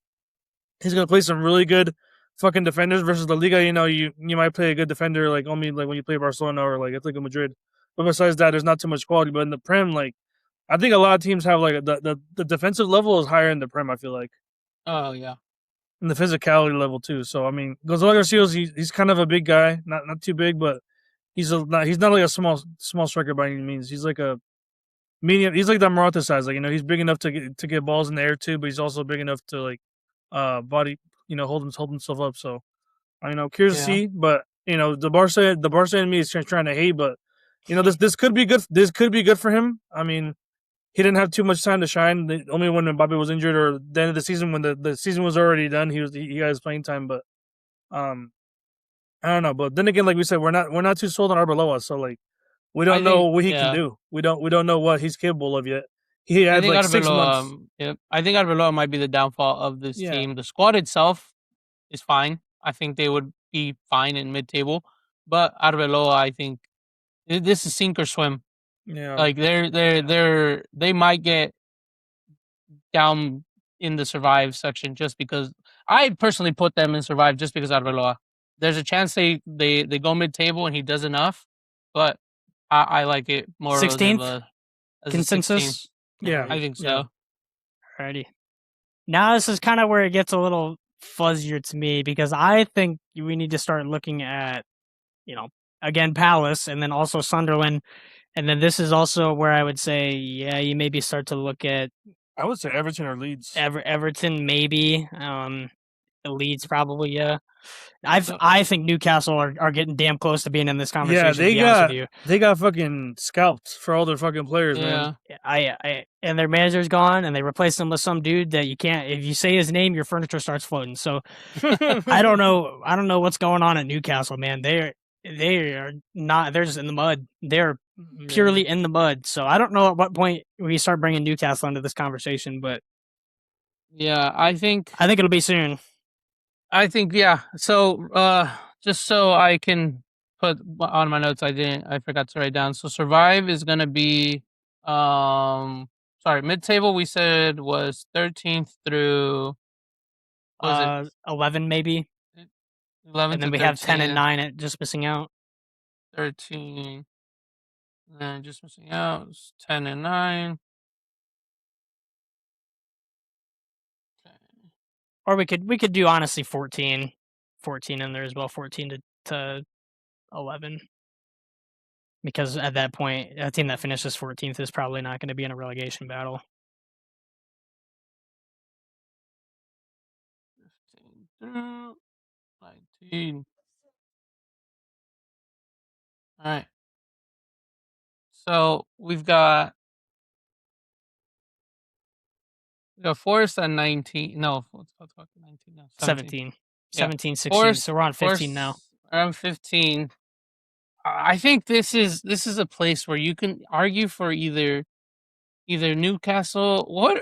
He's going to play some really good fucking defenders versus La Liga. You might play a good defender like only like when you play Barcelona or like Atletico Madrid. But besides that, there's not too much quality. But in the Prem, like I think a lot of teams have like the defensive level is higher in the Prem. I feel like. Oh yeah. And the physicality level too. So I mean, Gonzalo Garcia, he's kind of a big guy, not too big, but he's not like a small striker by any means. He's like a medium. He's like that Morata size. Like he's big enough to get balls in the air too, but he's also big enough to like body hold himself up. So curious to see, but the Barca in me is trying to hate, but this could be good. This could be good for him. I mean, he didn't have too much time to shine. Only when Mbappe was injured or the end of the season when the season was already done, he got his playing time. But I don't know. But then again, like we said, we're not too sold on Arbeloa, so like we don't know what he can do. We don't know what he's capable of yet. He had like 6 months. I think Arbeloa might be the downfall of this team. The squad itself is fine. I think they would be fine in mid-table, but Arbeloa, I think this is sink or swim. Yeah, like they might get down in the survive section just because I personally put them in survive just because Arbeloa. There's a chance they go mid-table and he does enough, but I like it more 16th as consensus. Yeah, I think so. Yeah. Alrighty. Now this is kind of where it gets a little fuzzier to me because I think we need to start looking at, again Palace and then also Sunderland, and then this is also where I would say, you maybe start to look at. I would say Everton or Leeds. Everton maybe. Leeds probably, yeah. I think Newcastle are getting damn close to being in this conversation. Yeah, they got fucking scalped for all their fucking players, man. And their manager's gone, and they replaced him with some dude that you can't. If you say his name, your furniture starts floating. So I don't know what's going on at Newcastle, man. They are not. They're just in the mud. They're purely in the mud. So I don't know at what point we start bringing Newcastle into this conversation, but I think it'll be soon. I think so just so I can put on my notes, I forgot to write down. So survive is gonna be mid-table we said was 13th through 11 maybe 11, and then we have 10 and 9 at just missing out. 13 and then just missing out 10 and 9. Or we could do honestly 14 in there as well, 14 to 11. Because at that point, a team that finishes 14th is probably not going to be in a relegation battle. 15 through 19. All right. So we've got Forest at 19. No, what's 19 now? 17. 17, 16. So we're on 15 now. Around 15. I think this is a place where you can argue for either Newcastle.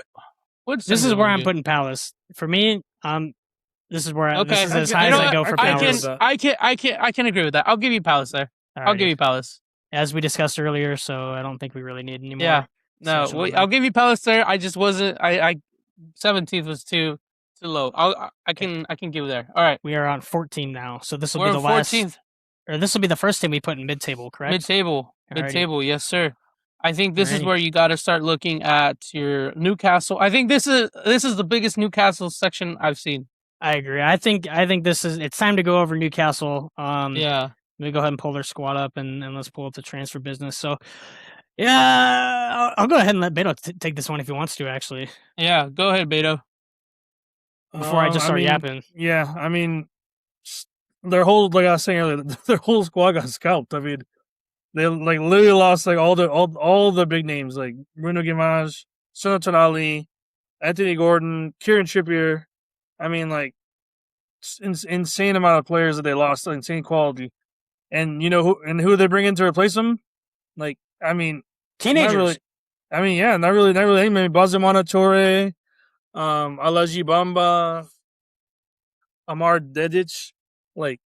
This is where I'm putting Palace. For me, this is where this is as high as I go for Palace. I can agree with that. I'll give you Palace there. I'll give you Palace. As we discussed earlier, so I don't think we really need any more. Yeah. No, I'll give you Palace there. I just wasn't. 17th was too low. I can give there. All right. We are on 14 now, so this will be the last. 14th. Or this will be the first team we put in mid-table, correct? Mid-table, yes, sir. I think this is where you got to start looking at your Newcastle. I think this is the biggest Newcastle section I've seen. I agree. I think it's time to go over Newcastle. Let me go ahead and pull their squad up and let's pull up the transfer business. So, yeah, I'll go ahead and let Beto take this one if he wants to, actually. Yeah, go ahead, Beto. Before I just start yapping. Yeah, I mean, their whole, like I was saying earlier, their whole squad got scalped. I mean, they like literally lost like all the big names like Bruno Guimaraes, Sono Tonali, Anthony Gordon, Kieran Trippier. I mean, like insane amount of players that they lost, insane quality. And who they bring in to replace them? Like, I mean, teenagers. I mean, yeah, not really. I mean, Bazamana Torre, Alaji Bamba, Amar Dedic. Like,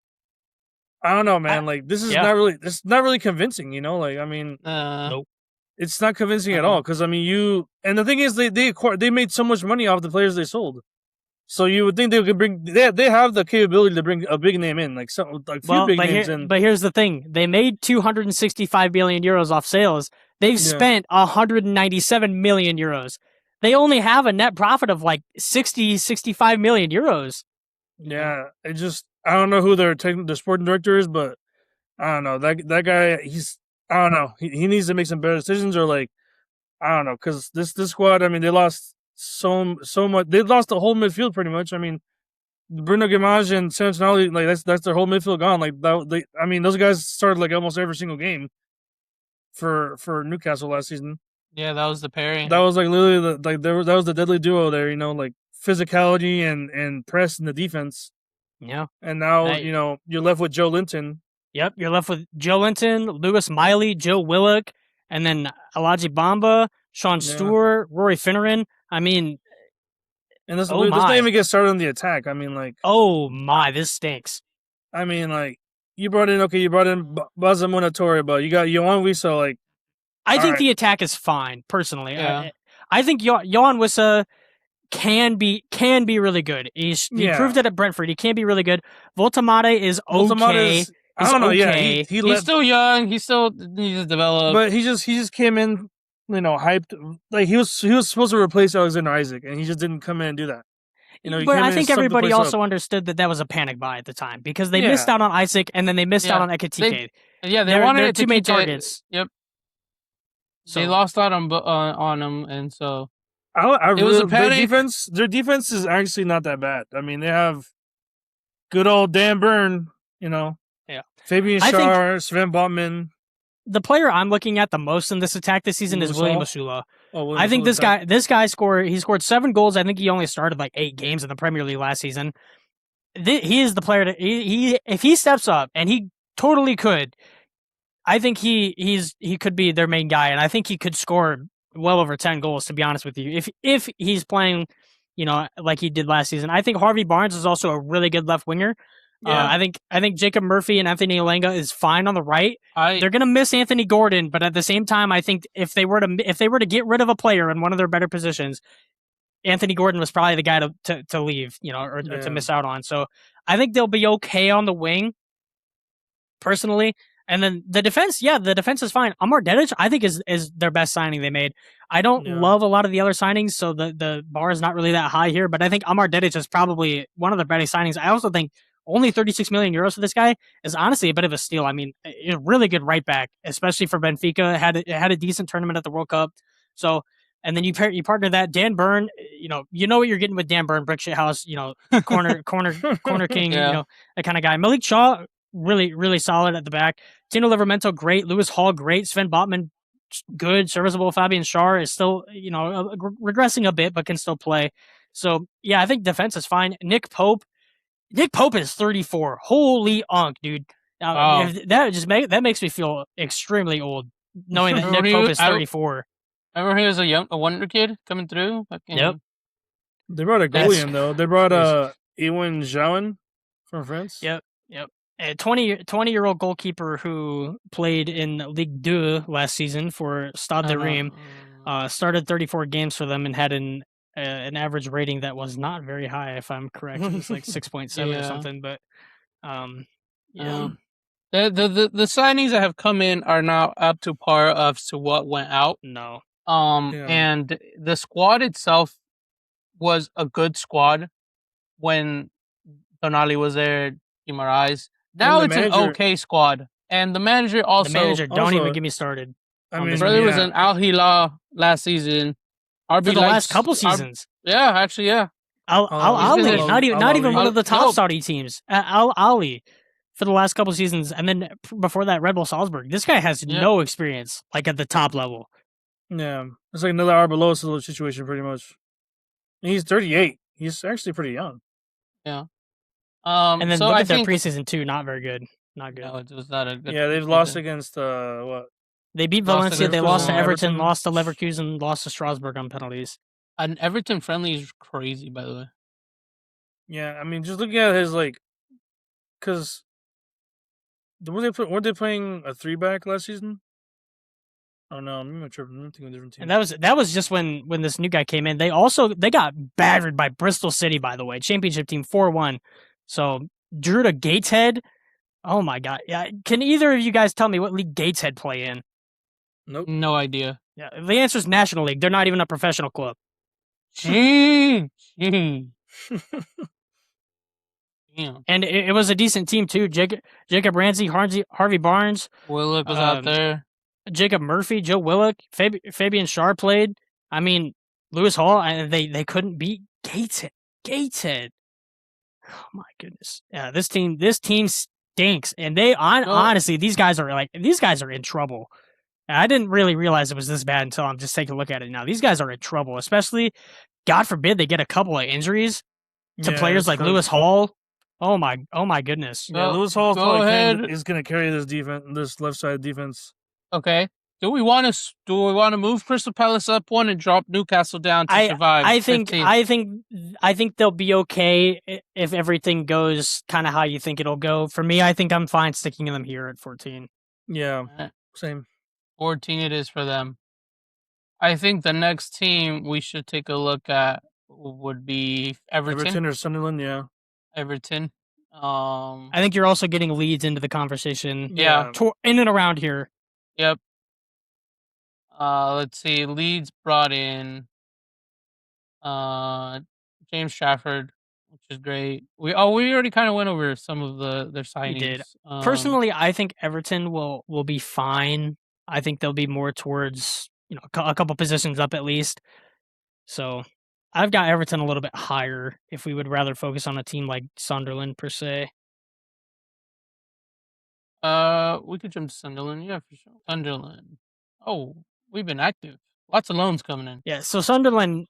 I don't know, man. Like, this is not really convincing. Like, I mean, Nope. it's not convincing at all. Because I mean, and the thing is, they made so much money off the players they sold. So you would think they could bring. They have the capability to bring a big name in, like few big names in. But here's the thing: they made 265 million euros off sales. They've spent 197 million euros. They only have a net profit of like 65 million euros. Yeah, it just I don't know who their sporting director is, but I don't know that guy. I don't know. He needs to make some better decisions, or like I don't know, because this squad. I mean, they lost so much. They lost the whole midfield pretty much. I mean, Bruno Guimaraes and Santonali, like that's their whole midfield gone. Like I mean, those guys started like almost every single game for Newcastle last season. Yeah, that was the pairing. That was like literally that was the deadly duo there. Like physicality and press in the defense. Yeah. And now you're left with Joe Linton. Yep, you're left with Joe Linton, Lewis Miley, Joe Willock, and then Alaji Bamba, Sean Stewart, Rory Finneran. I mean, and let's not even get started on the attack. I mean, like, oh my, this stinks. I mean, like, you brought in Bazamuna Torre, but you got Yohan Wissa. Like, I think the attack is fine, personally. Yeah. I think Yohan Wissa can be really good. He proved it at Brentford. He can be really good. Voltamade is okay. I don't know. Okay. Yeah, he's still young. He still needs to develop. But he just came in, hyped. Like he was supposed to replace Alexander Isaac, and he just didn't come in and do that. But I think everybody also understood that was a panic buy at the time because they missed out on Isaac and then they missed out on Ekitike. They wanted two main targets. Yep. So they lost out on him, and so it was a panic. Their defense is actually not that bad. I mean, they have good old Dan Burn. Fabian Schär, Sven Botman. The player I'm looking at the most in this attack this season is William Osula. I think this guy scored 7 goals. I think he only started like 8 games in the Premier League last season. He is the player if he steps up, and he totally could, I think he could be their main guy, and I think he could score well over 10 goals, to be honest with you. If he's playing, like he did last season. I think Harvey Barnes is also a really good left winger. Yeah. I think Jacob Murphy and Anthony Elanga is fine on the right. They're gonna miss Anthony Gordon, but at the same time, I think if they were to get rid of a player in one of their better positions, Anthony Gordon was probably the guy to leave, or to miss out on. So I think they'll be okay on the wing, personally. And then the defense is fine. Amar Dedic, I think, is their best signing they made. I don't love a lot of the other signings, so the bar is not really that high here. But I think Amar Dedic is probably one of the better signings. I also think only 36 million euros for this guy is honestly a bit of a steal. I mean, a really good right back, especially for Benfica. Had a decent tournament at the World Cup. So, and then you partner that Dan Burn. You know what you're getting with Dan Burn, brick shit house. Corner king. That kind of guy. Malik Shaw, really, really solid at the back. Tino Livramento, great. Lewis Hall, great. Sven Botman, good. Serviceable. Fabian Schär is still, regressing a bit, but can still play. So, yeah, I think defense is fine. Nick Pope is 34. Holy unk, dude. That makes me feel extremely old, knowing that Nick Pope is 34. I remember he was a wonder kid coming through. Yep. They brought a goalie in, though. They brought Ewan Jauen from France. Yep. A 20-year-old goalkeeper who played in Ligue 2 last season for Stade de Reims, started 34 games for them and had an average rating that was not very high, if I'm correct. It was like 6.7 or something. But the signings that have come in are now up to par of to what went out. No. And the squad itself was a good squad when Tonali was there, Guimaraes. Now it's an okay squad. And the manager also... don't even get me started. His brother was in Al Hilal last season. RB for the last couple seasons. Actually. Al Ali, not even one of the top Saudi teams. Al Ali for the last couple seasons, and then before that, Red Bull Salzburg. This guy has no experience, like at the top level. Yeah, it's like another Arbeloa situation, pretty much. And he's 38. He's actually pretty young. Yeah. And then look at their preseason too. Not very good. Not good. No, it was not a good. Yeah, they've lost against what? They beat Lost to Valencia. They lost to Leverkusen. Everton, Everton. lost to Leverkusen, lost to Strasbourg on penalties. An Everton friendly is crazy, by the way. Yeah, I mean, just looking at his because weren't they playing a 3-back last season? Oh no, I'm not tripping. I'm thinking of a different team. And that was just when this new guy came in. They got battered by Bristol City, by the way, championship team 4-1. So drew to Gateshead. Oh my god! Yeah, can either of you guys tell me what league Gateshead play in? Nope. No idea. Yeah, the answer is National League. They're not even a professional club. Damn. And it was a decent team too. Jacob Ramsey, Harvey Barnes, Willock was out there. Jacob Murphy, Joe Willock, Fabian Schär played. I mean, Lewis Hall, and they couldn't beat Gateshead. Oh my goodness! Yeah, this team stinks, and honestly, these guys are in trouble. And I didn't really realize it was this bad until I'm just taking a look at it now. These guys are in trouble, especially, God forbid, they get a couple of injuries to players like Lewis Hall. Oh my goodness! Yeah, Lewis Hall is going to carry this defense, this left side defense. Okay. Do we want to move Crystal Palace up one and drop Newcastle down to survive? I think they'll be okay if everything goes kind of how you think it'll go. For me, I think I'm fine sticking them here at 14. Yeah, same. 14 it is for them. I think the next team we should take a look at would be Everton. Everton or Sunderland, yeah. Everton. I think you're also getting Leeds into the conversation. Yeah. In and around here. Yep. Let's see. Leeds brought in James Trafford, which is great. We already kind of went over some of their signings. We did. Personally, I think Everton will be fine. I think they'll be more towards a couple positions up at least. So I've got Everton a little bit higher if we would rather focus on a team like Sunderland per se. We could jump to Sunderland, yeah, for sure. Sunderland. Oh, we've been active. Lots of loans coming in. Yeah, so Sunderland,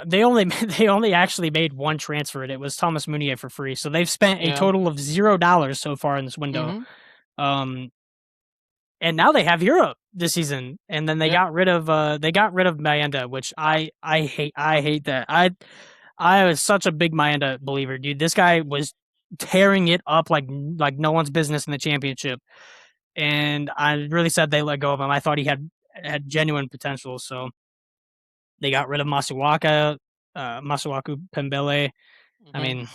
they only actually made one transfer, and it was Thomas Meunier for free. So they've spent a total of $0 so far in this window. Mm-hmm. And now they have Europe this season, and then they got rid of Mayenda, which I hate. I hate that. I was such a big Mayenda believer, dude. This guy was tearing it up like no one's business in the championship, and I'm really sad they let go of him. I thought he had genuine potential, so they got rid of Masuaku Pembele. Mm-hmm. I mean,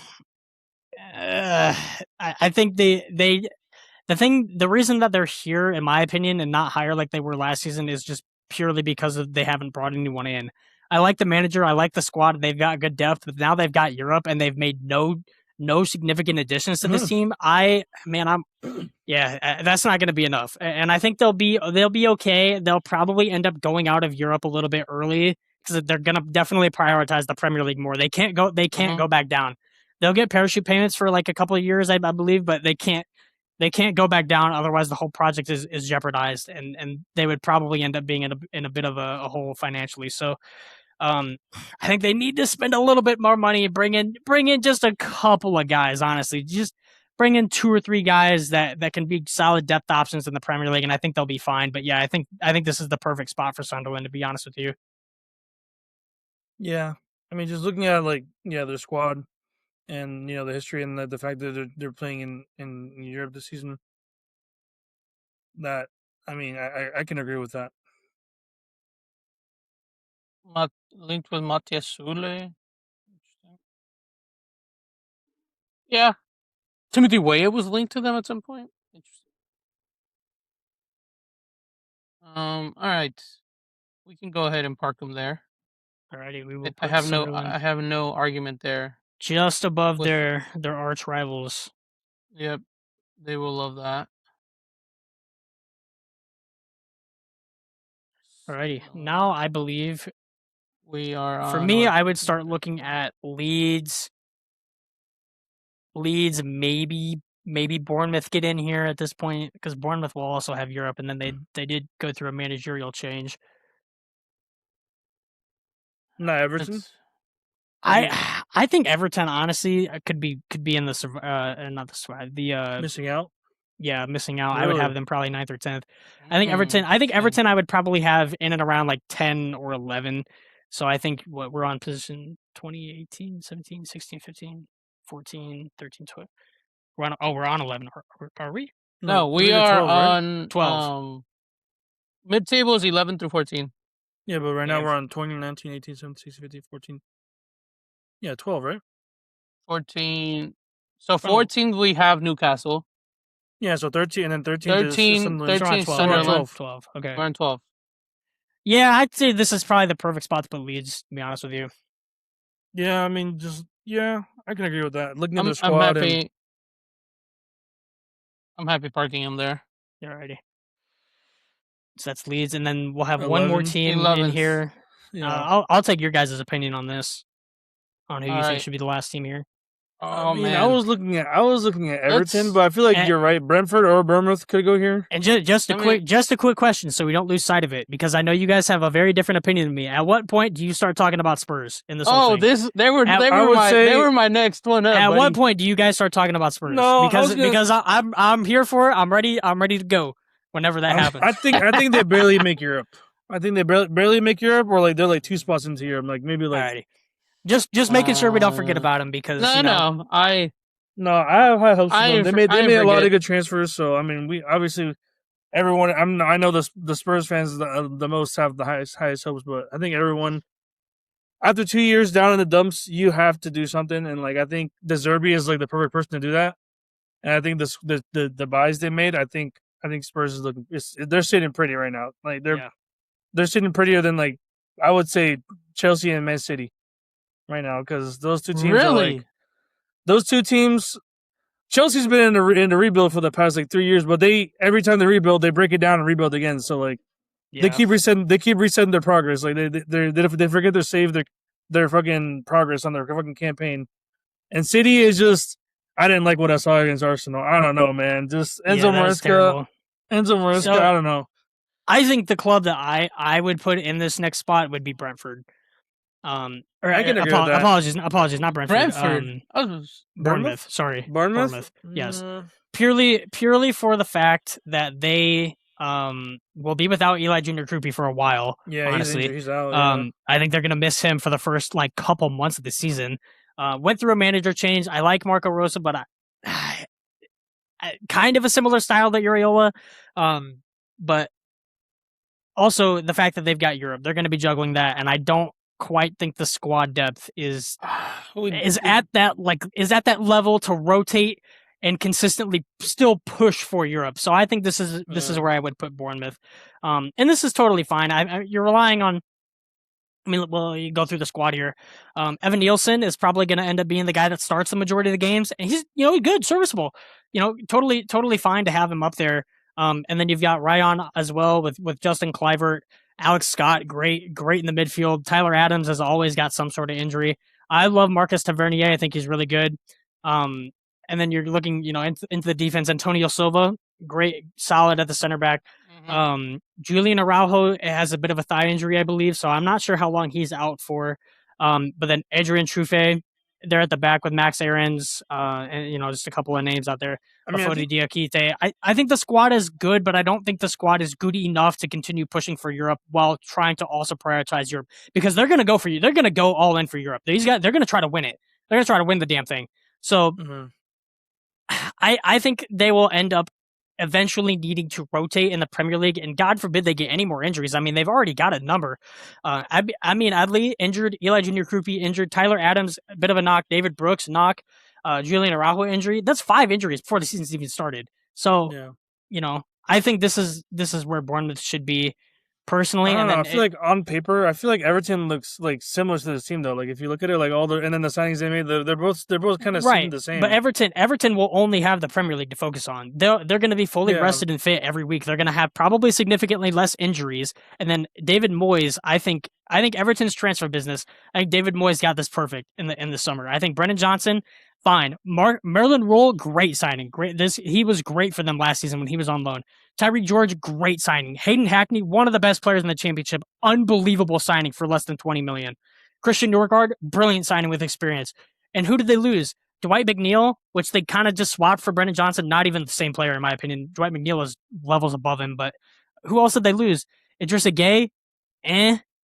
I think the reason that they're here, in my opinion, and not higher like they were last season is just purely because they haven't brought anyone in. I like the manager. I like the squad. They've got good depth, but now they've got Europe, and they've made no significant additions to this team. That's not going to be enough. And I think they'll be okay. They'll probably end up going out of Europe a little bit early because they're going to definitely prioritize the Premier League more. They can't go back down. They'll get parachute payments for like a couple of years, I believe, but they can't go back down. Otherwise, the whole project is jeopardized, and they would probably end up being in a bit of a hole financially. So, I think they need to spend a little bit more money and bring in just a couple of guys. Honestly, just bring in 2 or 3 guys that can be solid depth options in the Premier League, and I think they'll be fine. But yeah, I think this is the perfect spot for Sunderland, to be honest with you. Yeah, I mean, just looking at their squad. And the history and the fact that they're playing in Europe this season, that I can agree with that. Linked with Matthias Sule. Yeah, Timothy Weah was linked to them at some point. Interesting. All right, we can go ahead and park them there. Alrighty, we will. I have no argument there. Just above their arch rivals. Yep, they will love that. Alrighty, now I believe we are. For me, I would start looking at Leeds. Maybe Bournemouth get in here at this point because Bournemouth will also have Europe, and then they did go through a managerial change. No, Everton. I think Everton honestly could be in the not the missing out. missing out. I would Really? have them probably 9th or 10th. I think Everton I would probably have in and around like 10 or 11. So I think we're on position 20, 17, 16, 15, 14, 13, 12. We're on 11. Are we? No, I we think they're are 12, right? on 12. Mid-table is 11 through 14. Yeah, but right Yeah. now we're on 20, 19, 18, 17, 16, 15, 14. Yeah, 12, right? 14. So 14 we have Newcastle. Yeah, so 13, and then 13 13 is Sunderland. So we're on 13 12. Sunderland. 12. Okay. We're on 12. Yeah, I'd say this is probably the perfect spot to put Leeds, to be honest with you. Yeah, I mean, I can agree with that. Looking at I'm the squad, happy. I'm happy parking him there. Alrighty. So that's Leeds, and then we'll have one more 11. team 11th. in here. yeah. I'll take your guys' opinion on this, on who you think Alright. should be the last team here. Oh man, man, I was looking at Everton, Let's- but I feel like and- you're right. Brentford or Bournemouth could go here. And just a quick question, so we don't lose sight of it, because I know you guys have a very different opinion than me. At what point do you start talking about Spurs in this whole thing? they were my next one up. At buddy. what point do you guys start talking about Spurs? No, because I'm here for it. I'm ready to go whenever that happens. I think they barely make Europe. I think they barely make Europe, or like they're like 2 spots into Europe. Like maybe like Alrighty. Just making sure we don't forget about them, because No, I have high hopes for I them. ain't They for- made I ain't a lot forget. of good transfers. So I mean, we obviously everyone. I know the Spurs fans the most have the highest hopes, but I think everyone after 2 years down in the dumps, you have to do something. And like I think De Zerbi is like the perfect person to do that. And I think the buys they made, I think Spurs is looking. They're sitting pretty right now. Like they're sitting prettier than like I would say Chelsea and Man City right now, because those two teams are really. like those two teams. Chelsea's been in the rebuild for the past like 3 years, but every time they rebuild, they break it down and rebuild again. So like they keep resetting their progress. Like they forget to save their fucking progress on their fucking campaign. And City is just, I didn't like what I saw against Arsenal. I don't know, man. Just Enzo Maresca. So- I don't know. I think the club that I would put in this next spot would be Brentford. I can agree with that. Apologies, not Brentford. Brentford. Bournemouth. Sorry, Bournemouth? Yes, purely for the fact that they will be without Eli Junior Krupi for a while. Yeah, honestly, he's out. Yeah. I think they're gonna miss him for the first like couple months of the season. Went through a manager change. I like Marco Rosa, but I kind of a similar style to Uriola. But also the fact that they've got Europe, they're going to be juggling that, and I don't quite think the squad depth is at that level to rotate and consistently still push for Europe. So I think this is where I would put Bournemouth, and this is totally fine. You're relying on. I mean, well, you go through the squad here. Evan Nielsen is probably going to end up being the guy that starts the majority of the games, and he's good, serviceable. Totally fine to have him up there. And then you've got Ryan as well with Justin Kluivert, Alex Scott, great in the midfield. Tyler Adams has always got some sort of injury. I love Marcus Tavernier. I think he's really good. And then you're looking, into the defense. Antonio Silva, great, solid at the center back. Julian Araujo has a bit of a thigh injury, I believe, so I'm not sure how long he's out for. But then Adrian Trufe, they're at the back with Max Aarons, and just a couple of names out there. Fodi Diakite. I think the squad is good, but I don't think the squad is good enough to continue pushing for Europe while trying to also prioritize Europe, because they're going to go for you. They're going to go all in for Europe. They're going to try to win it. They're going to try to win the damn thing. So I think they will end up eventually needing to rotate in the Premier League, and God forbid they get any more injuries. I mean, they've already got a number. Adley injured, Eli Junior Krupi injured, Tyler Adams a bit of a knock, David Brooks knock, Julian Araujo injury. That's 5 injuries before the season's even started. So, I think this is where Bournemouth should be personally. I don't know. I feel like on paper, Everton looks like similar to this team though. Like if you look at it, like and then the signings they made, they're both kind of right. the same. But Everton will only have the Premier League to focus on. They're going to be fully rested and fit every week. They're going to have probably significantly less injuries. And then David Moyes, I think Everton's transfer business. I think David Moyes got this perfect in the summer. I think Brennan Johnson, fine. Merlin Roll, great signing. He was great for them last season when he was on loan. Tyreek George, great signing. Hayden Hackney, one of the best players in the championship, unbelievable signing for less than $20 million. Christian Nørgaard, brilliant signing with experience. And who did they lose? Dwight McNeil, which they kind of just swapped for Brendan Johnson. Not even the same player, in my opinion. Dwight McNeil is levels above him, but who else did they lose? Idrissa Gueye,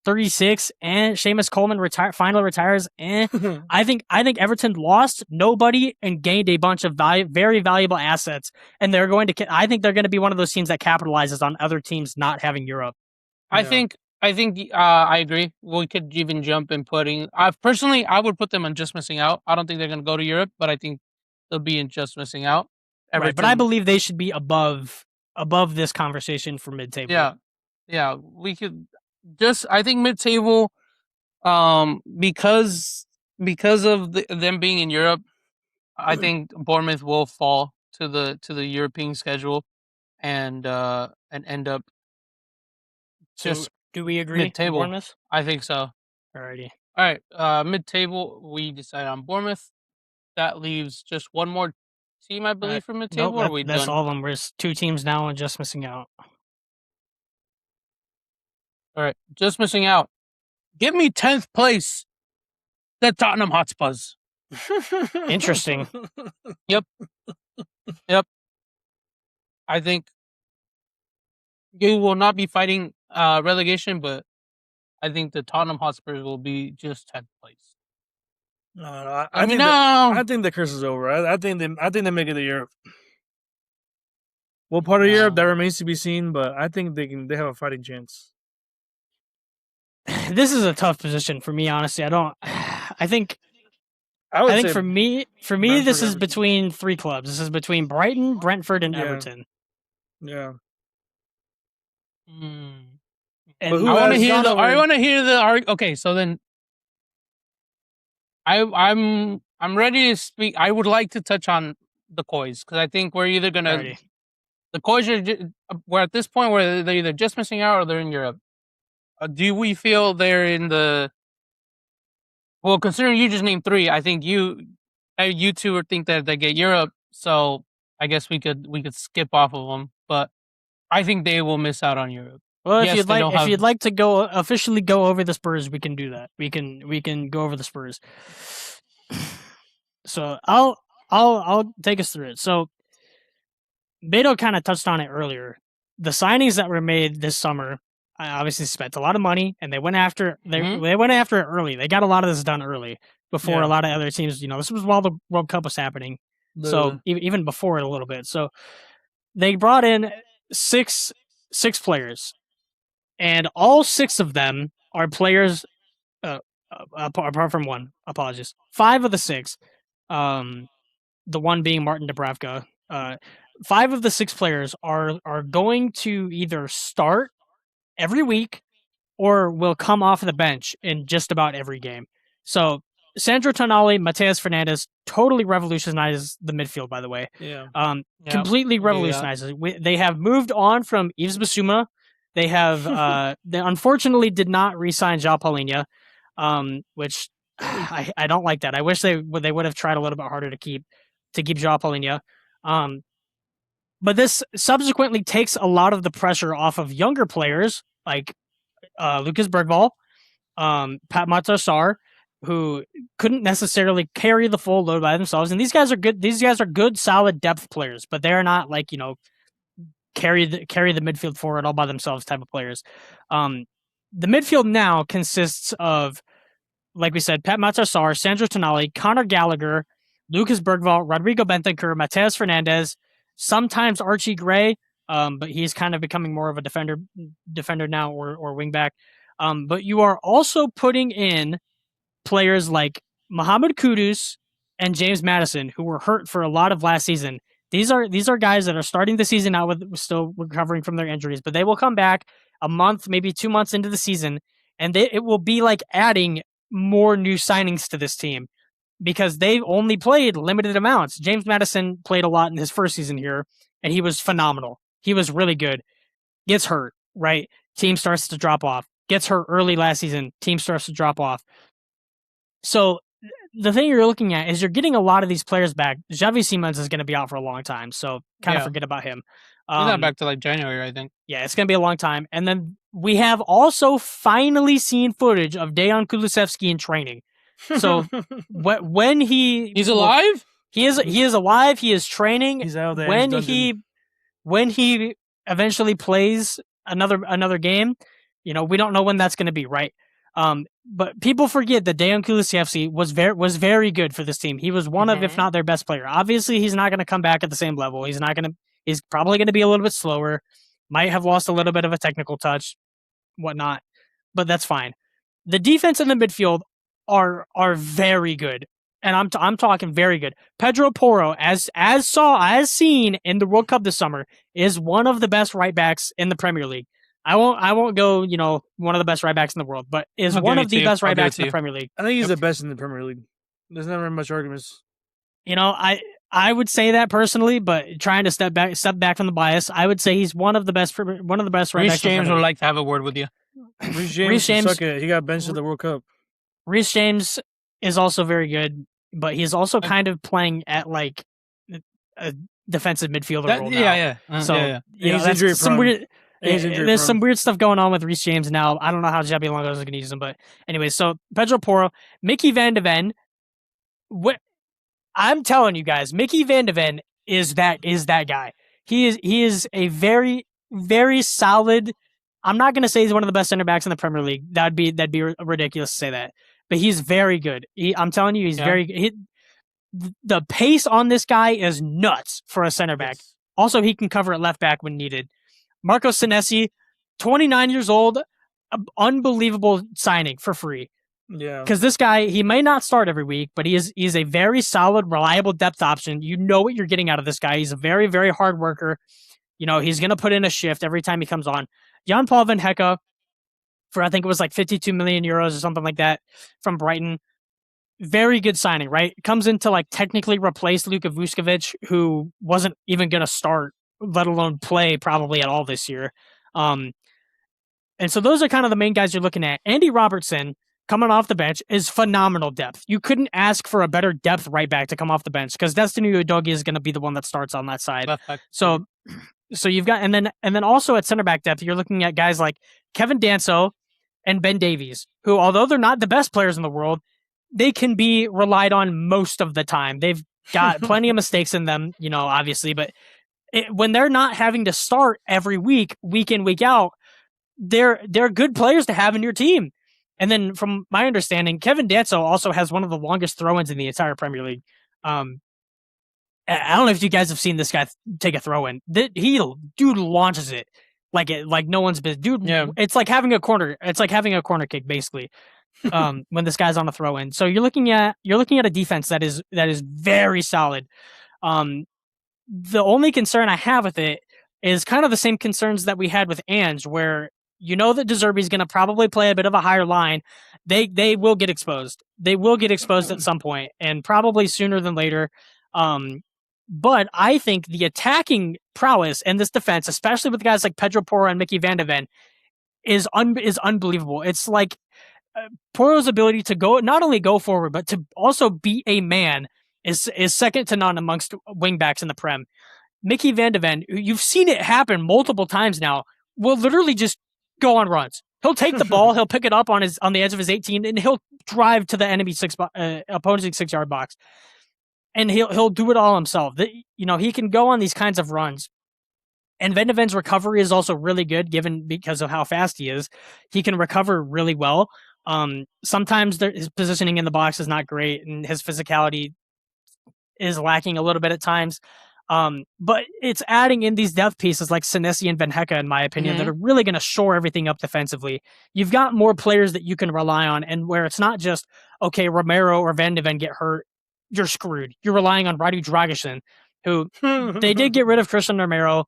36, Seamus Coleman finally retires, I think Everton lost nobody and gained a bunch of very valuable assets, and they're going to. I think they're going to be one of those teams that capitalizes on other teams not having Europe. I think I agree. We could even jump in putting. Personally, I would put them on just missing out. I don't think they're going to go to Europe, but I think they'll be in just missing out. Right, but I believe they should be above this conversation for mid-table. Yeah, we could just. I think mid-table, because of them being in Europe, I think Bournemouth will fall to the European schedule, and end up. So just do we agree? Mid-table. Bournemouth? I think so. Alrighty. All right. Mid-table, we decide on Bournemouth. That leaves just one more team, I believe, for mid-table. Nope, or are we that's done? all of them. There's 2 teams now and just missing out. All right, just missing out. Give me 10th place. The Tottenham Hotspurs. Interesting. Yep. I think you will not be fighting relegation, but I think the Tottenham Hotspurs will be just 10th place. No, I think the curse is over. I think they make it to Europe. What part of Europe, that remains to be seen, but I think they have a fighting chance. This is a tough position for me, honestly. I think for me this is between 3 clubs. This is between Brighton, Brentford, and Everton. Yeah. And I want to hear the okay, so then I'm ready to speak. I would like to touch on the Coys, because I think we're either going to the Coys we're at this point where they're either just missing out or they're in Europe. Do we feel they're in the? Well, considering you just named 3, I think you 2 think that they get Europe. So I guess we could skip off of them, but I think they will miss out on Europe. Well, if you'd like to officially go over the Spurs, we can do that. We can go over the Spurs. So I'll take us through it. So Beato kind of touched on it earlier. The signings that were made this summer, I obviously spent a lot of money, and they went after they went after it early. They got a lot of this done early before a lot of other teams. This was while the World Cup was happening, so even before it a little bit. So they brought in six players, and all 6 of them are players. Apart from 1, apologies. 5 of the 6, the one being Martin Dubravka. 5 of the 6 players are going to either start every week or will come off the bench in just about every game. So Sandro Tonali, Mateus Fernandes totally revolutionizes the midfield, by the way. Completely revolutionizes. They have moved on from Yves Bissouma. They have they unfortunately did not re-sign João Palhinha, which I don't like that. I wish they would have tried a little bit harder to keep João Palhinha. But this subsequently takes a lot of the pressure off of younger players like Lucas Bergvall, Pat Matar, who couldn't necessarily carry the full load by themselves. And these guys are good. These guys are good, solid depth players, but they're not like carry the midfield forward all by themselves type of players. The midfield now consists of, like we said, Pat Matar, Sandro Tonali, Conor Gallagher, Lucas Bergvall, Rodrigo Bentancur, Mateus Fernandes, sometimes Archie Gray, but he's kind of becoming more of a defender now, or wingback. But you are also putting in players like Mohamed Kudus and James Maddison, who were hurt for a lot of last season. These are guys that are starting the season out with still recovering from their injuries, but they will come back a month, maybe 2 months into the season, and it will be like adding more new signings to this team because they've only played limited amounts. James Maddison played a lot in his first season here, and he was phenomenal. He was really good. Gets hurt, right? Team starts to drop off. Gets hurt early last season. Team starts to drop off. So the thing you're looking at is you're getting a lot of these players back. Xavi Simons is going to be out for a long time, so kind of forget about him. He's not back to like January, I think. Yeah, it's going to be a long time. And then we have also finally seen footage of Dejan Kulusevski in training. So when he's alive? He is alive. He is training. He's out there. When he eventually plays another game, we don't know when that's going to be, right? But people forget that Dejan Kulusevski was very good for this team. He was one of, if not their best player. Obviously, he's not going to come back at the same level. He's probably going to be a little bit slower. Might have lost a little bit of a technical touch, whatnot, but that's fine. The defense and the midfield are very good, and I'm talking very good. Pedro Porro, as seen in the World Cup this summer, is one of the best right backs in the Premier League. I won't go, one of the best right backs in the world, but is one of the best right backs in the Premier League. I think he's the best in the Premier League. There's never much arguments. I would say that personally, but trying to step back from the bias, I would say he's one of the best right backs. Reece James would like to have a word with you. Reece James suck it. He got benched at the World Cup. Reece James is also very good, but he's also kind of playing at like a defensive midfielder role now. Yeah. He's injury prone. There's some weird stuff going on with Reece James now. I don't know how Xabi Alonso is going to use him, but anyway, so Pedro Porro, Mickey van de Ven. I'm telling you guys, Mickey van de Ven is that guy. He is a very, very solid. I'm not going to say he's one of the best center backs in the Premier League. That'd be ridiculous to say that. But he's very good. I'm telling you, he's very. The pace on this guy is nuts for a center back. Also, he can cover at left back when needed. Marco Senesi, 29 years old, unbelievable signing for free. Yeah. Because this guy, he may not start every week, but he's a very solid, reliable depth option. You know what you're getting out of this guy. He's a very, very hard worker. He's going to put in a shift every time he comes on. Jan-Paul Van Hecke, for I think it was like 52 million euros or something like that from Brighton. Very good signing, right? Comes in to like technically replace Luka Vuskovic, who wasn't even going to start, let alone play probably at all this year. And so those are kind of the main guys you're looking at. Andy Robertson, coming off the bench, is phenomenal depth. You couldn't ask for a better depth right back to come off the bench because Destiny Udogie is going to be the one that starts on that side. So you've got, and then also at center back depth, you're looking at guys like Kevin Danso and Ben Davies, who, although they're not the best players in the world, they can be relied on most of the time. They've got plenty of mistakes in them, obviously, but when they're not having to start every week in, week out, they're good players to have in your team. And then from my understanding, Kevin Danso also has one of the longest throw-ins in the entire Premier League. I don't know if you guys have seen this guy take a throw-in. Dude launches it like no one's business. Dude, it's like having a corner. It's like having a corner kick, basically. When this guy's on a throw-in. So you're looking at a defense that is very solid. The only concern I have with it is kind of the same concerns that we had with Ange, where that De Zerbi's going to probably play a bit of a higher line. They will get exposed. They will get exposed at some point, and probably sooner than later. But I think the attacking prowess in this defense, especially with guys like Pedro Porro and Mickey van de Ven, is unbelievable. It's like Porro's ability to not only go forward, but to also be a man is second to none amongst wingbacks in the Prem. Mickey van de Ven, you've seen it happen multiple times now, will literally just go on runs. He'll take the ball, he'll pick it up on the edge of his 18, and he'll drive to the enemy opponent's 6-yard box. And he'll do it all himself. He can go on these kinds of runs. And Van de Ven's recovery is also really good, because of how fast he is. He can recover really well. Sometimes his positioning in the box is not great, and his physicality is lacking a little bit at times. But it's adding in these depth pieces like Senesi and Van Hecke, in my opinion, that are really going to shore everything up defensively. You've got more players that you can rely on, and where it's not just, okay, Romero or Van de Ven get hurt, you're screwed. You're relying on Radu Dragusin, who they did get rid of Christian Romero.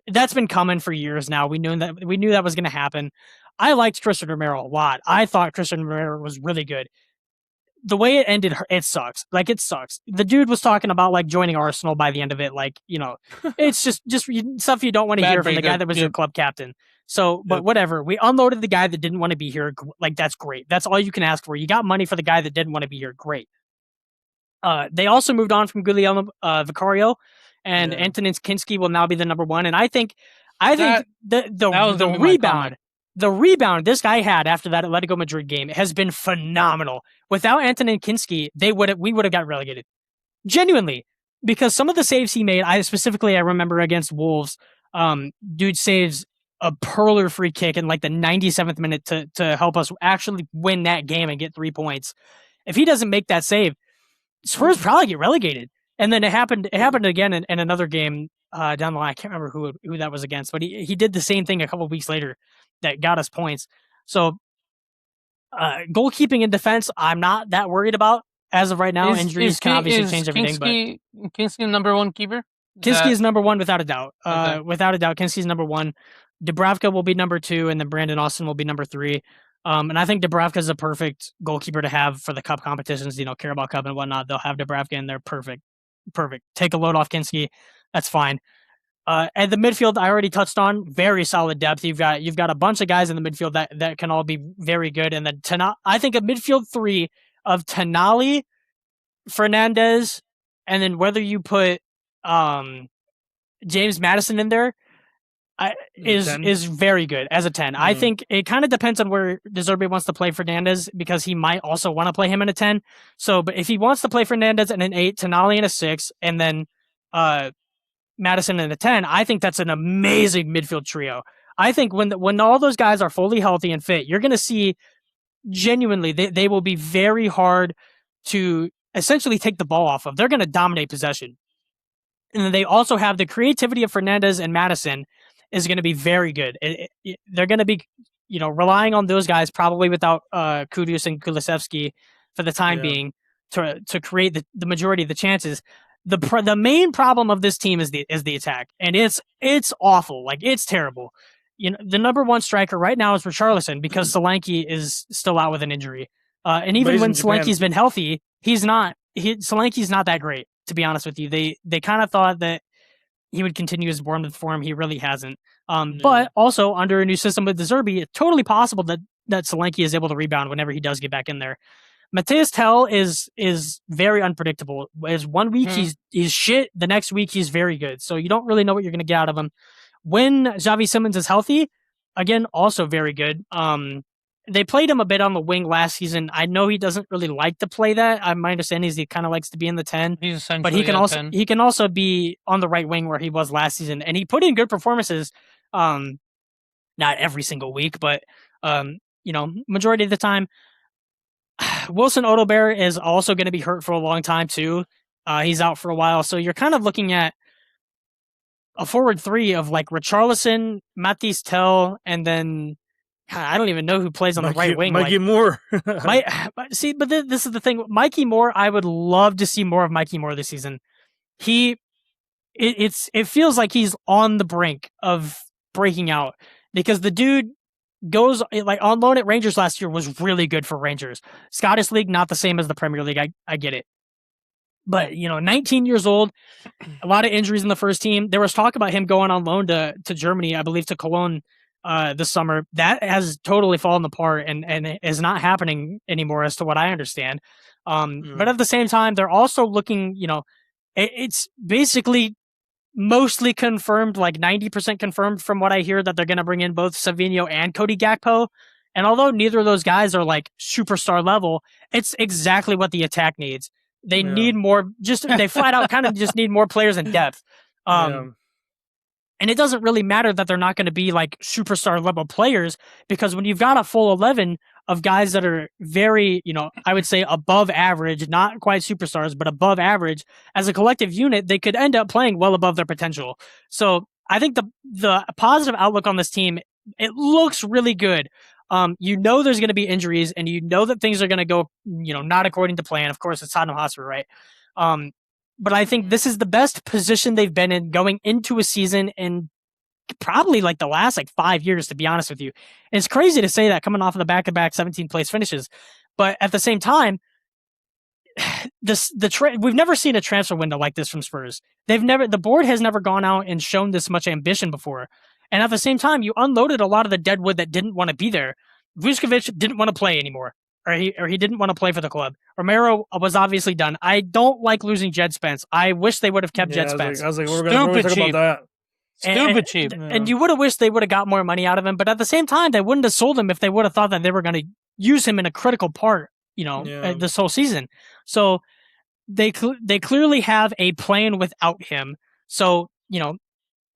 That's been coming for years now. We knew that was going to happen. I liked Christian Romero a lot. I thought Christian Romero was really good. The way it ended, it sucks. Like, it sucks. The dude was talking about like joining Arsenal by the end of it. Like, it's just stuff you don't want to hear from the guy that was your club captain. So, but whatever. We unloaded the guy that didn't want to be here. Like, that's great. That's all you can ask for. You got money for the guy that didn't want to be here. Great. They also moved on from Guglielmo Vicario, and Antonin Kinski will now be the number one. And I think the rebound this guy had after that Atletico Madrid game has been phenomenal. Without Antonin Kinski, we would have got relegated. genuinely, because some of the saves he made, I remember against Wolves, dude saves a perler free kick in like the 97th minute to help us actually win that game and get 3 points. If he doesn't make that save, Spurs probably get relegated. And then it happened again in another game down the line. I can't remember who that was against, but he did the same thing a couple of weeks later that got us points. So goalkeeping and defense, I'm not that worried about as of right now. Injuries can obviously change everything. But Kinski number one keeper? Kinski is number one without a doubt. Okay. Without a doubt, Kinski's number one. Dubravka will be number 2, and then Brandon Austin will be number 3. And I think Dubravka is a perfect goalkeeper to have for the cup competitions, Carabao Cup and whatnot. They'll have Dubravka in there. Perfect. Take a load off Kinski. That's fine. And the midfield, I already touched on, very solid depth. You've got a bunch of guys in the midfield that can all be very good. And then I think a midfield 3 of Tonali, Fernandez, and then whether you put James Maddison in there, is very good as a 10. I think it kind of depends on where De Zerbi wants to play Fernandez, because he might also want to play him in a 10. So, but if he wants to play Fernandez in an 8, Tonali in a 6, and then Maddison in a 10, I think that's an amazing midfield trio. I think when all those guys are fully healthy and fit, you're going to see genuinely they will be very hard to essentially take the ball off of. They're going to dominate possession. And then they also have the creativity of Fernandez and Maddison is going to be very good. They're going to be, relying on those guys probably without Kudus and Kulusevski for the time being to create the majority of the chances. The main problem of this team is the attack, and it's awful. Like, it's terrible. The number one striker right now is Richarlison, because Solanke is still out with an injury. And even when Solanke's been healthy, Solanke's not that great, to be honest with you. They kind of thought that he would continue his Bournemouth form. He really hasn't. But also under a new system with De Zerbi, it's totally possible that Solanke is able to rebound whenever he does get back in there. Matthias Tell is very unpredictable. As 1 week he's shit, the next week he's very good. So you don't really know what you're going to get out of him. When Xavi Simons is healthy, again, also very good. They played him a bit on the wing last season. I know he doesn't really like to play that. My understanding is he kind of likes to be in the 10. He's essentially but he can also be on the right wing where he was last season, and he put in good performances. Not every single week, but majority of the time. Wilson Odobert is also going to be hurt for a long time too. He's out for a while, so you're kind of looking at a forward 3 of like Richarlison, Mathis Tell, and then I don't even know who plays on the right wing. Mikey Moore. This is the thing. Mikey Moore, I would love to see more of Mikey Moore this season. It feels like he's on the brink of breaking out, because the dude goes like on loan at Rangers last year, was really good for Rangers. Scottish League, not the same as the Premier League. I get it. But, 19 years old, a lot of injuries in the first team. There was talk about him going on loan to Germany, I believe to Cologne this summer. That has totally fallen apart and is not happening anymore, as to what I understand. But at the same time, they're also looking, it's basically mostly confirmed, like 90% confirmed from what I hear, that they're going to bring in both Savinho and Cody Gakpo. And although neither of those guys are like superstar level, it's exactly what the attack needs. They need more, they flat out kind of just need more players in depth. And it doesn't really matter that they're not going to be like superstar level players, because when you've got a full 11 of guys that are very, I would say above average, not quite superstars, but above average as a collective unit, they could end up playing well above their potential. So I think the positive outlook on this team, it looks really good. There's going to be injuries, and that things are going to go, not according to plan. Of course, it's Tottenham Hotspur, right? But I think this is the best position they've been in going into a season in probably like the last 5 years, to be honest with you. And it's crazy to say that coming off of the back-to-back 17th place finishes. But at the same time, we've never seen a transfer window like this from Spurs. The board has never gone out and shown this much ambition before. And at the same time, you unloaded a lot of the dead wood that didn't want to be there. Vuskovic didn't want to play anymore, or he didn't want to play for the club. Romero was obviously done. I don't like losing Jed Spence. I wish they would have kept Jed Spence. I was like, we're going to talk about that. Stupid cheap. And you would have wished they would have got more money out of him, but at the same time, they wouldn't have sold him if they would have thought that they were going to use him in a critical part, this whole season. So they clearly have a plan without him. So,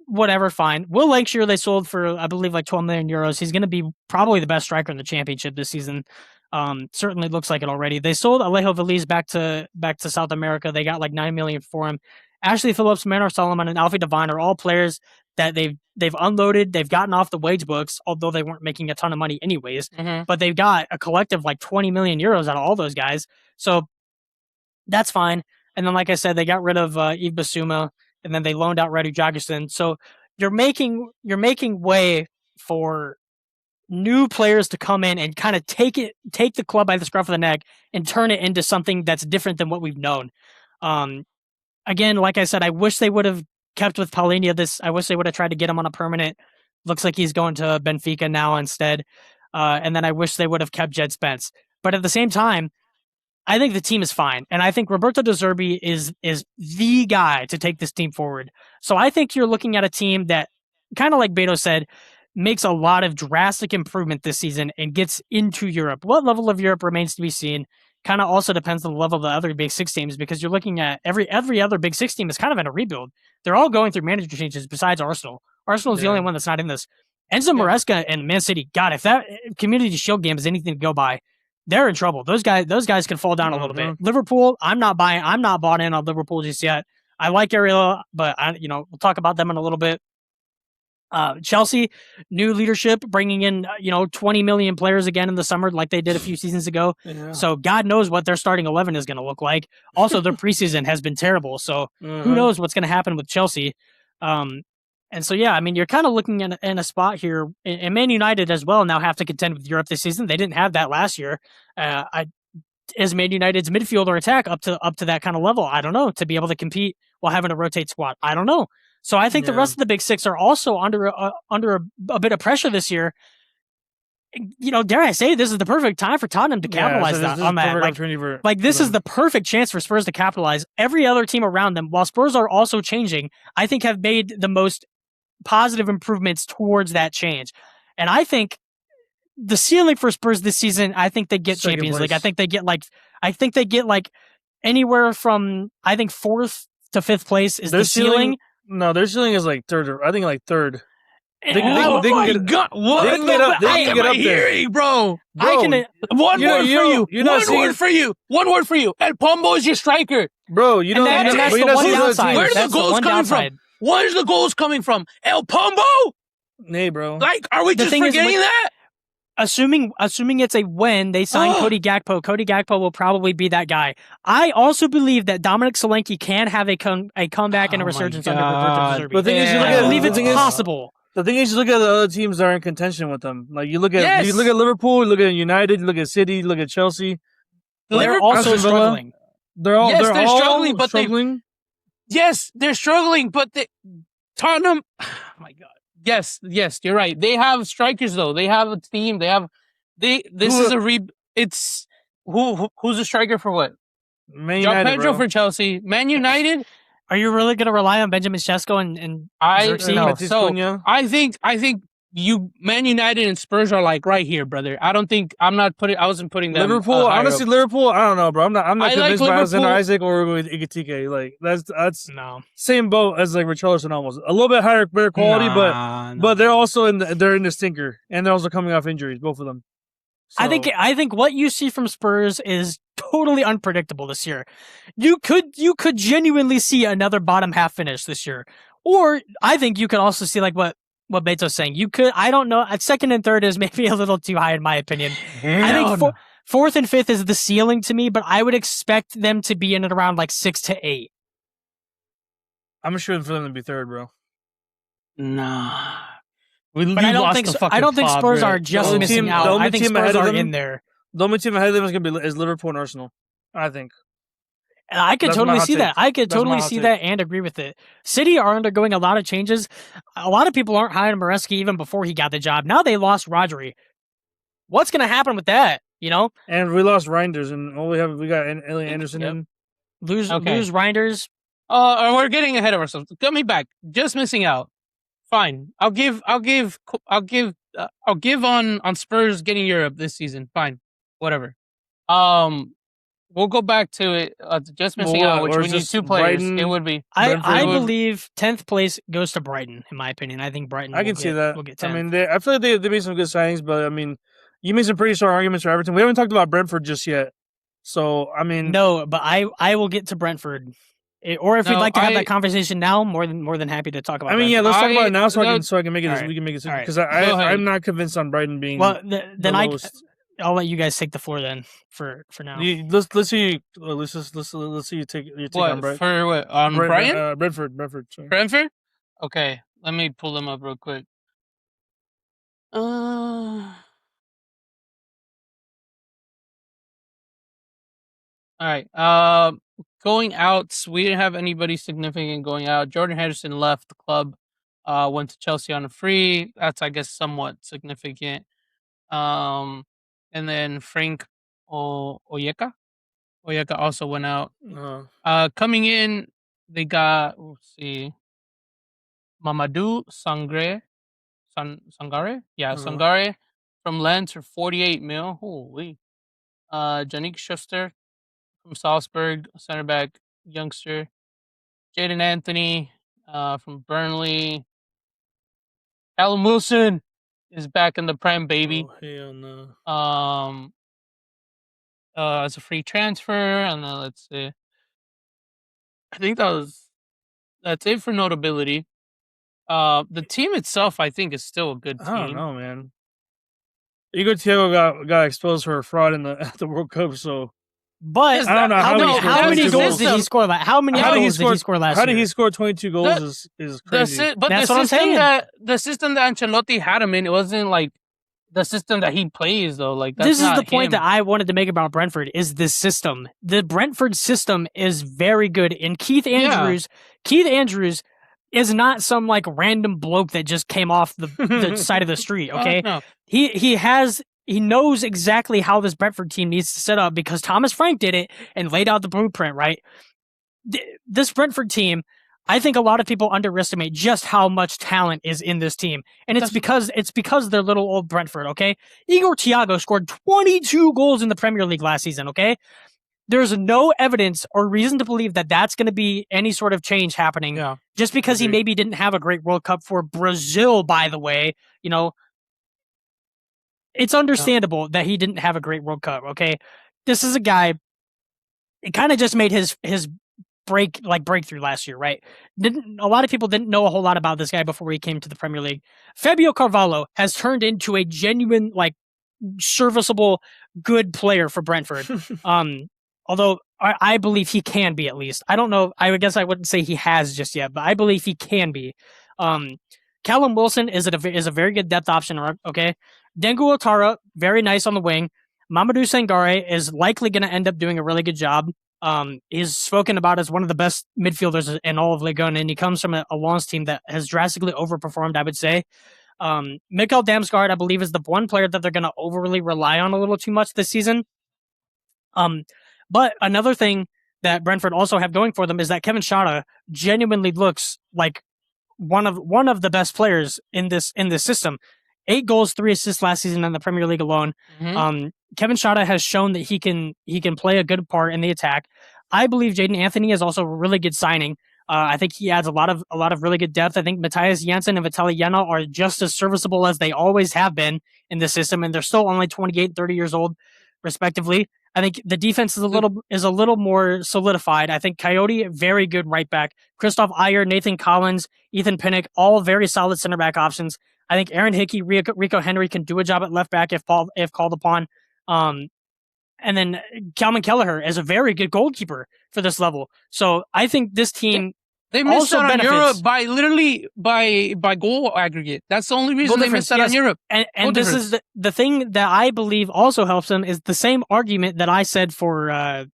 whatever, fine. Will Lancashire they sold for, I believe, like 12 million euros. He's going to be probably the best striker in the championship this season. Certainly looks like it already. They sold Alejo Veliz back to South America. They got like 9 million for him. Ashley Phillips, Manor Solomon, and Alfie Devine are all players that they've unloaded. They've gotten off the wage books, although they weren't making a ton of money anyways. Mm-hmm. But they've got a collective like 20 million euros out of all those guys. So that's fine. And then, like I said, they got rid of Yves Basuma, and then they loaned out Radu Jagerson. So you're making way for new players to come in and kind of take the club by the scruff of the neck and turn it into something that's different than what we've known. Again, like I said, I wish they would have kept with Paulinho. I wish they would have tried to get him on a permanent. Looks like he's going to Benfica now instead. And then I wish they would have kept Jed Spence. But at the same time, I think the team is fine. And I think Roberto De Zerbi is the guy to take this team forward. So I think you're looking at a team that, kind of like Beto said, makes a lot of drastic improvement this season and gets into Europe. What level of Europe remains to be seen. Kind of also depends on the level of the other Big Six teams, because you're looking at every other Big Six team is kind of in a rebuild. They're all going through manager changes besides Arsenal. Arsenal is the only one that's not in this. Enzo Maresca and Man City, God, if that Community Shield game is anything to go by, they're in trouble. Those guys can fall down a little bit. Liverpool, I'm not bought in on Liverpool just yet. I like Areola, but we'll talk about them in a little bit. Chelsea, new leadership, bringing in 20 million players again in the summer, like they did a few seasons ago. Yeah. So God knows what their starting 11 is going to look like. Also, their preseason has been terrible. So who knows what's going to happen with Chelsea? And so, yeah, I mean, you're kind of looking in a spot here, and Man United as well now have to contend with Europe this season. They didn't have that last year. Is Man United's midfield or attack up to that kind of level? I don't know. To be able to compete while having a rotate squad, I don't know. So I think the rest of the Big Six are also under a bit of pressure this year. Dare I say, this is the perfect time for Tottenham to capitalize on that. This is the perfect chance for Spurs to capitalize. Every other team around them, while Spurs are also changing, I think have made the most positive improvements towards that change. And I think the ceiling for Spurs this season, I think they get Champions League. I think they get like anywhere from, I think, 4th to 5th place is the ceiling. No, their ceiling is like 3rd. I think like 3rd. God! What they can get up there. Hearing, bro? One word for you. El Pombo is your striker, bro. You know that's the one downside. Where are the goals coming from? Where's the goals coming from? El Pombo? Hey, bro. Like, are we just forgetting that? Assuming it's a win, they sign Cody Gakpo. Cody Gakpo will probably be that guy. I also believe that Dominic Solanke can have a comeback and a resurgence under Roberto De Zerbi. But the thing is, I believe it's possible. The thing is, you look at the other teams that are in contention with them. Like you look at Liverpool, you look at United, you look at City, you look at Chelsea. They're also struggling. They're struggling, but struggling. They're struggling, but Tottenham. Oh my God. Yes, you're right. They have strikers though. They have a team. It's who's the striker for what? Man United, Pedro for Chelsea. Man United. Are you really going to rely on Benjamin Sesko and Xerxes? No. So I think Man United and Spurs are like right here, brother. I wasn't putting them. Liverpool, honestly, up. Liverpool. I don't know, bro. I'm not convinced by Alexander Isaac or with Ikitike. Like that's no same boat as like Richarlison, almost a little bit better quality, but they're also they're in the stinker, and they're also coming off injuries, both of them. So. I think what you see from Spurs is totally unpredictable this year. You could genuinely see another bottom half finish this year, or I think you could also see like what Beto's saying. You could, I don't know. At 2nd and 3rd is maybe a little too high in my opinion. I think 4th and 5th is the ceiling to me, but I would expect them to be in at around like 6 to 8. I'm sure for them to be 3rd, bro. Nah. But I don't think Spurs are just missing out. I think Spurs are in there. The only team ahead of them is going to be Liverpool and Arsenal, I think. And I could totally see that. I could totally see that and agree with it. City are undergoing a lot of changes. A lot of people aren't high on Maresca even before he got the job. Now they lost Rodri. What's going to happen with that? And we lost Reinders, and we got Elliot Anderson in. Lose Reinders. We're getting ahead of ourselves. Coming back, just missing out. Fine. I'll give on Spurs getting Europe this season. Fine. Whatever. we'll go back to it. Just missing out, which or we is need this 2 players. Brighton, It would be. I Brentford? believe 10th place goes to Brighton. In my opinion, I think Brighton. I can see that. Will get 10th. I mean, I feel like they made some good signings, but I mean, you made some pretty strong arguments for Everton. We haven't talked about Brentford just yet. So I mean, no, but I will get to Brentford. Or if we'd No, like to have that conversation now, more than happy to talk about. I mean, Brentford. yeah, let's talk about it now so no- I can make it. Alright. We can make it Alright. because Go ahead. I'm not convinced on Brighton being. Well, then I'll I'll let you guys take the floor then for now. let's see you take your take on What Brighton. for what on Brian? Brentford. Sorry. Brentford? Okay, let me pull them up real quick. All right. Going out, we didn't have anybody significant going out. Jordan Henderson left the club. Went to Chelsea on a free. That's, I guess, somewhat significant. And then Frank Oyeka also went out. Coming in, they got, let's see, Mamadou Sangare. Sangare from Lens for 48 mil. Holy. Janique Schuster from Salzburg, center back, youngster. Jaden Anthony from Burnley. Callum Wilson is back in the Prem, baby. Oh, hell no. As a free transfer, and then let's see. I think that's it for notability. The team itself, I think, is still a good team. I don't know, man. Igor Thiago got exposed for a fraud at the World Cup, so. But I don't know how many goals did he score? How many goals did he score last year? How did he score 22 goals is crazy. But That's the what I'm system saying. the system that Ancelotti had him in, it wasn't like the system that he plays though. Like that's This is not the point him. that I wanted to make about Brentford is this system. The Brentford system is very good. And Keith Andrews is not some like random bloke that just came off the side of the street. Okay, No. He knows exactly how this Brentford team needs to set up because Thomas Frank did it and laid out the blueprint, right? This Brentford team, I think a lot of people underestimate just how much talent is in this team. And it's because they're little old Brentford, okay? Igor Thiago scored 22 goals in the Premier League last season, okay? There's no evidence or reason to believe that that's going to be any sort of change happening just because he maybe didn't have a great World Cup for Brazil, by the way. You know, it's understandable that he didn't have a great World Cup, okay? This is a guy, it kind of just made his breakthrough last year, right? A lot of people didn't know a whole lot about this guy before he came to the Premier League. Fabio Carvalho has turned into a genuine, like, serviceable, good player for Brentford. Although I believe he can be, at least. I don't know. I guess I wouldn't say he has just yet, but I believe he can be. Callum Wilson is a very good depth option, okay? Dengu Otara, very nice on the wing. Mamadou Sangare is likely going to end up doing a really good job. He's spoken about as one of the best midfielders in all of Ligue 1, and he comes from a Lens team that has drastically overperformed, I would say. Mikkel Damsgaard, I believe, is the one player that they're going to overly rely on a little too much this season. But another thing that Brentford also have going for them is that Kevin Schade genuinely looks like one of the best players in this system. 8 goals, 3 assists last season in the Premier League alone. Mm-hmm. Kevin Schade has shown that he can play a good part in the attack. I believe Jaden Anthony is also a really good signing. I think he adds a lot of really good depth. I think Matthias Janssen and Vitaly Jena are just as serviceable as they always have been in the system, and they're still only 28, 30 years old, respectively. I think the defense is a little more solidified. I think Coyote, very good right back. Christoph Ayer, Nathan Collins, Ethan Pinnock, all very solid center back options. I think Aaron Hickey, Rico Henry can do a job at left back if called upon. And then Kalman Kelleher is a very good goalkeeper for this level. So I think this team they missed out on Europe by goal aggregate. That's the only reason they missed out on Europe. And this is the thing that I believe also helps them is the same argument that I said for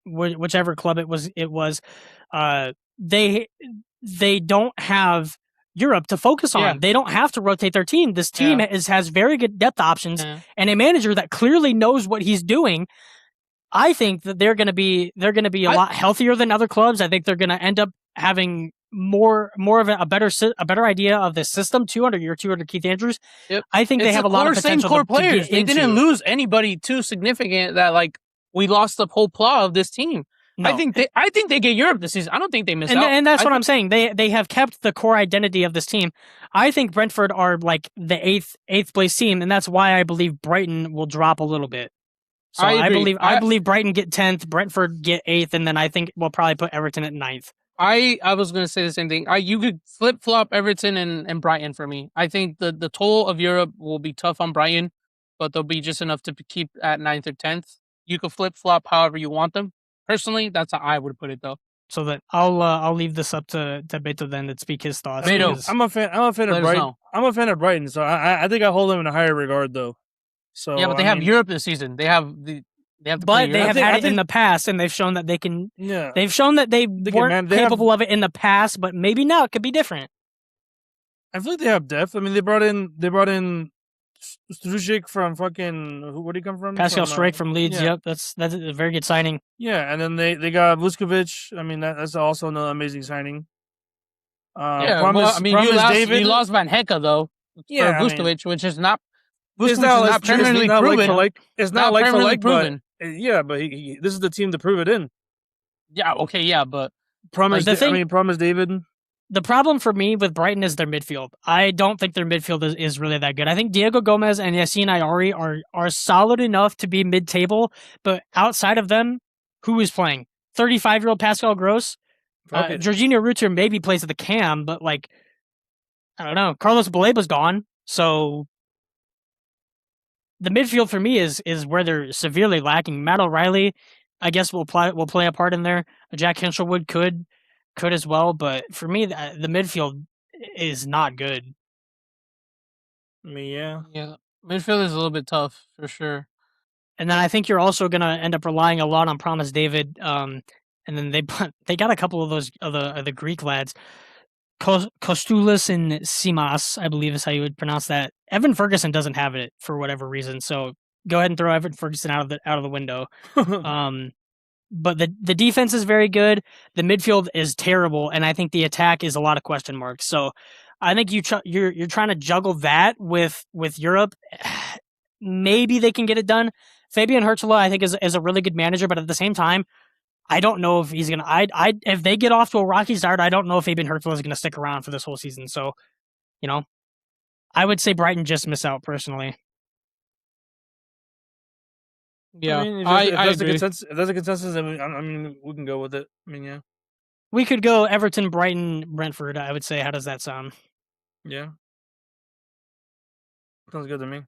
whichever club it was. They don't have Europe to focus on. Yeah. They don't have to rotate their team. This team has very good depth options and a manager that clearly knows what he's doing. I think that they're going to be a lot healthier than other clubs. I think they're going to end up having more of a better idea of the system too under Keith Andrews. Yep. I think they have a lot of potential. Same core players. They didn't lose anybody too significant that like we lost the whole plot of this team. No. I think they get Europe this season. I don't think they miss out. And that's what I'm saying. They have kept the core identity of this team. I think Brentford are like the eighth place team, and that's why I believe Brighton will drop a little bit. So I believe Brighton get 10th, Brentford get 8th, and then I think we'll probably put Everton at 9th. I was going to say the same thing. You could flip-flop Everton and Brighton for me. I think the toll of Europe will be tough on Brighton, but they'll be just enough to keep at 9th or 10th. You could flip-flop however you want them. Personally, that's how I would put it, though. So that I'll leave this up to Beato then to speak his thoughts. Beato. I'm a fan of Brighton. I'm a fan of Brighton, so I think I hold them in a higher regard, though. So yeah, but they have Europe this season. They have to but they have had it in the past, and they've shown that they can. Yeah, they've shown that they weren't capable of it in the past, but maybe now it could be different. I feel like they have depth. I mean, they brought in Strujic from fucking what did he come from? Pascal Struijk from Leeds. Yeah. Yep, that's a very good signing. Yeah, and then they got Vuskovic. I mean, that's also another amazing signing. You lost Van Hecke though. Yeah, for Vuskovic, which is not. Vuskovic is not permanently proven. It's not like for like proven. But yeah, but this is the team to prove it in. Yeah. Okay. Yeah, but Promise David. The problem for me with Brighton is their midfield. I don't think their midfield is really that good. I think Diego Gomez and Yassine Ayari are solid enough to be mid-table, but outside of them, who is playing? 35-year-old Pascal Gross? Jorginho Rutter maybe plays at the cam, but like, I don't know. Carlos Baleba's gone, so the midfield for me is where they're severely lacking. Matt O'Reilly, I guess, will play a part in there. Jack Hinchelwood could as well, but for me, the midfield is not good. I mean, yeah, midfield is a little bit tough for sure. And then I think you're also gonna end up relying a lot on Promise David. And then they got a couple of those of the Greek lads, Kostoulis and Simas, I believe is how you would pronounce that. Evan Ferguson doesn't have it for whatever reason, so go ahead and throw Evan Ferguson out of the window. But the defense is very good. The midfield is terrible, and I think the attack is a lot of question marks. So I think you're trying to juggle that with Europe. Maybe they can get it done. Fabian Hurtula, I think, is a really good manager, but at the same time, I don't know if he's gonna. If they get off to a rocky start, I don't know if Fabian Hurtula is gonna stick around for this whole season. So, I would say Brighton just miss out personally. Yeah, I mean, if that's a consensus, then I mean, we can go with it. I mean, yeah. We could go Everton, Brighton, Brentford, I would say. How does that sound? Yeah. Sounds good to me.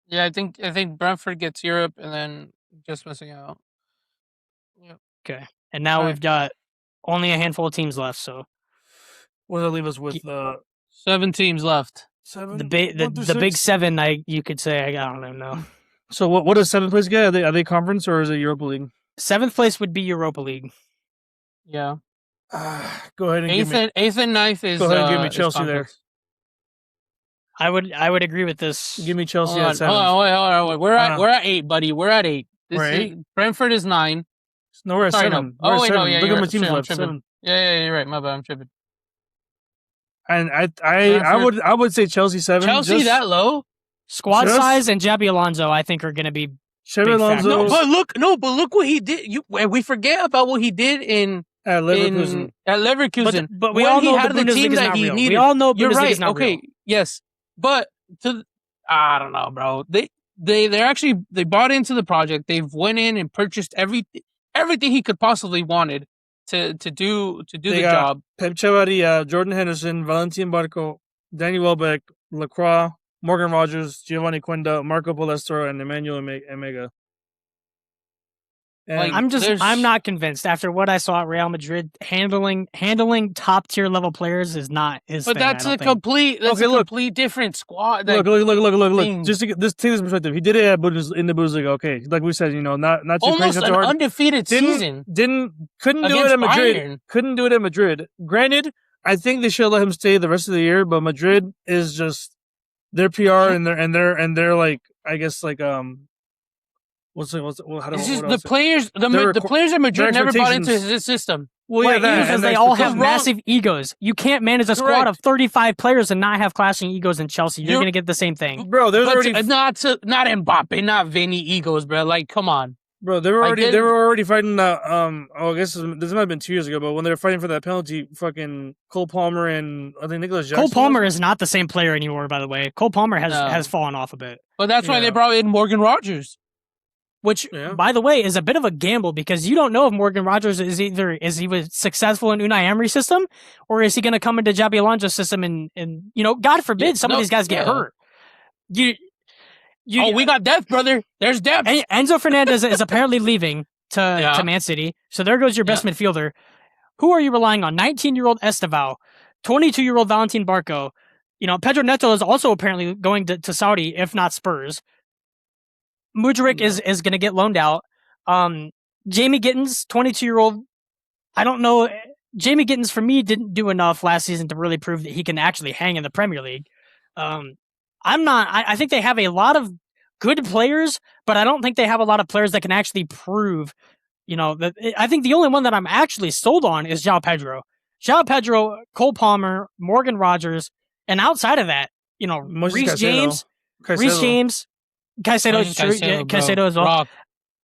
Yeah, I think Brentford gets Europe and then just missing out. Yep. Okay. And now we've got only a handful of teams left, so what does that leave us with? 7 teams left. 7? The big 7, you could say. I don't even know. So what does 7th place get? Are they conference or is it Europa League? 7th place would be Europa League. Yeah. Go ahead and 8th and 9th is. Go ahead and give me Chelsea there. I would agree with this. Give me Chelsea at 7. Oh, Hold on. We're at 8, buddy. We're at 8. Brentford is 9. No, we're at 7. No. We're at 7. No, yeah, look at my teams I'm left. tripping. 7. Yeah, you're right. My bad. I'm tripping. And I would say Chelsea 7. Chelsea that low? Squad size and Xabi Alonso, I think, are going to be. Xabi Alonso. But look what he did. We forget about what he did at Leverkusen. At Leverkusen, but we all know the team that he needed. We all know you're right. Not okay, real. Yes, but I don't know, bro. They bought into the project. They've went in and purchased everything he could possibly wanted to do the job. Pep Chavarria, Jordan Henderson, Valentin Barco, Danny Welbeck, Lacroix, Morgan Rogers, Giovanni Quenda, Marco Palestro, and Emmanuel Emega. I'm not convinced after what I saw at Real Madrid. Handling top tier level players is not his thing. But that's a complete different squad. Look. Just to take this perspective, he did it in the Bundesliga. Okay, like we said, not too almost crazy. An undefeated season. Couldn't do it at Madrid. Bayern. Couldn't do it at Madrid. Granted, I think they should let him stay the rest of the year, but Madrid is just their PR and they're like, I guess like the players at Madrid never bought into his system. Well, because they all have massive egos. You can't manage a squad of 35 players and not have clashing egos in Chelsea. You're going to get the same thing, bro. There's already not Mbappe, not Vinny egos, bro. Like, come on. Bro, they were already fighting that. I guess this might have been 2 years ago, but when they were fighting for that penalty, fucking Cole Palmer and I think Nicholas Jackson. Cole Palmer is not the same player anymore. By the way, Cole Palmer has fallen off a bit. But that's why they brought in Morgan Rogers, which, by the way, is a bit of a gamble because you don't know if Morgan Rogers is he was successful in Unai Emery's system or is he going to come into Xabi Alonso's system and God forbid some of these guys get hurt. We got depth, brother. There's depth. Enzo Fernandez is apparently leaving to Man City. So there goes your best midfielder. Who are you relying on? 19-year-old Esteval, 22-year-old Valentin Barco. Pedro Neto is also apparently going to Saudi, if not Spurs. Mudryk is going to get loaned out. Jamie Gittins, 22-year-old. I don't know. Jamie Gittins, for me, didn't do enough last season to really prove that he can actually hang in the Premier League. I think they have a lot of good players, but I don't think they have a lot of players that can actually prove, I think the only one that I'm actually sold on is João Pedro. João Pedro, Cole Palmer, Morgan Rogers, and outside of that, Reece James, Caicedo is true. Caicedo as well.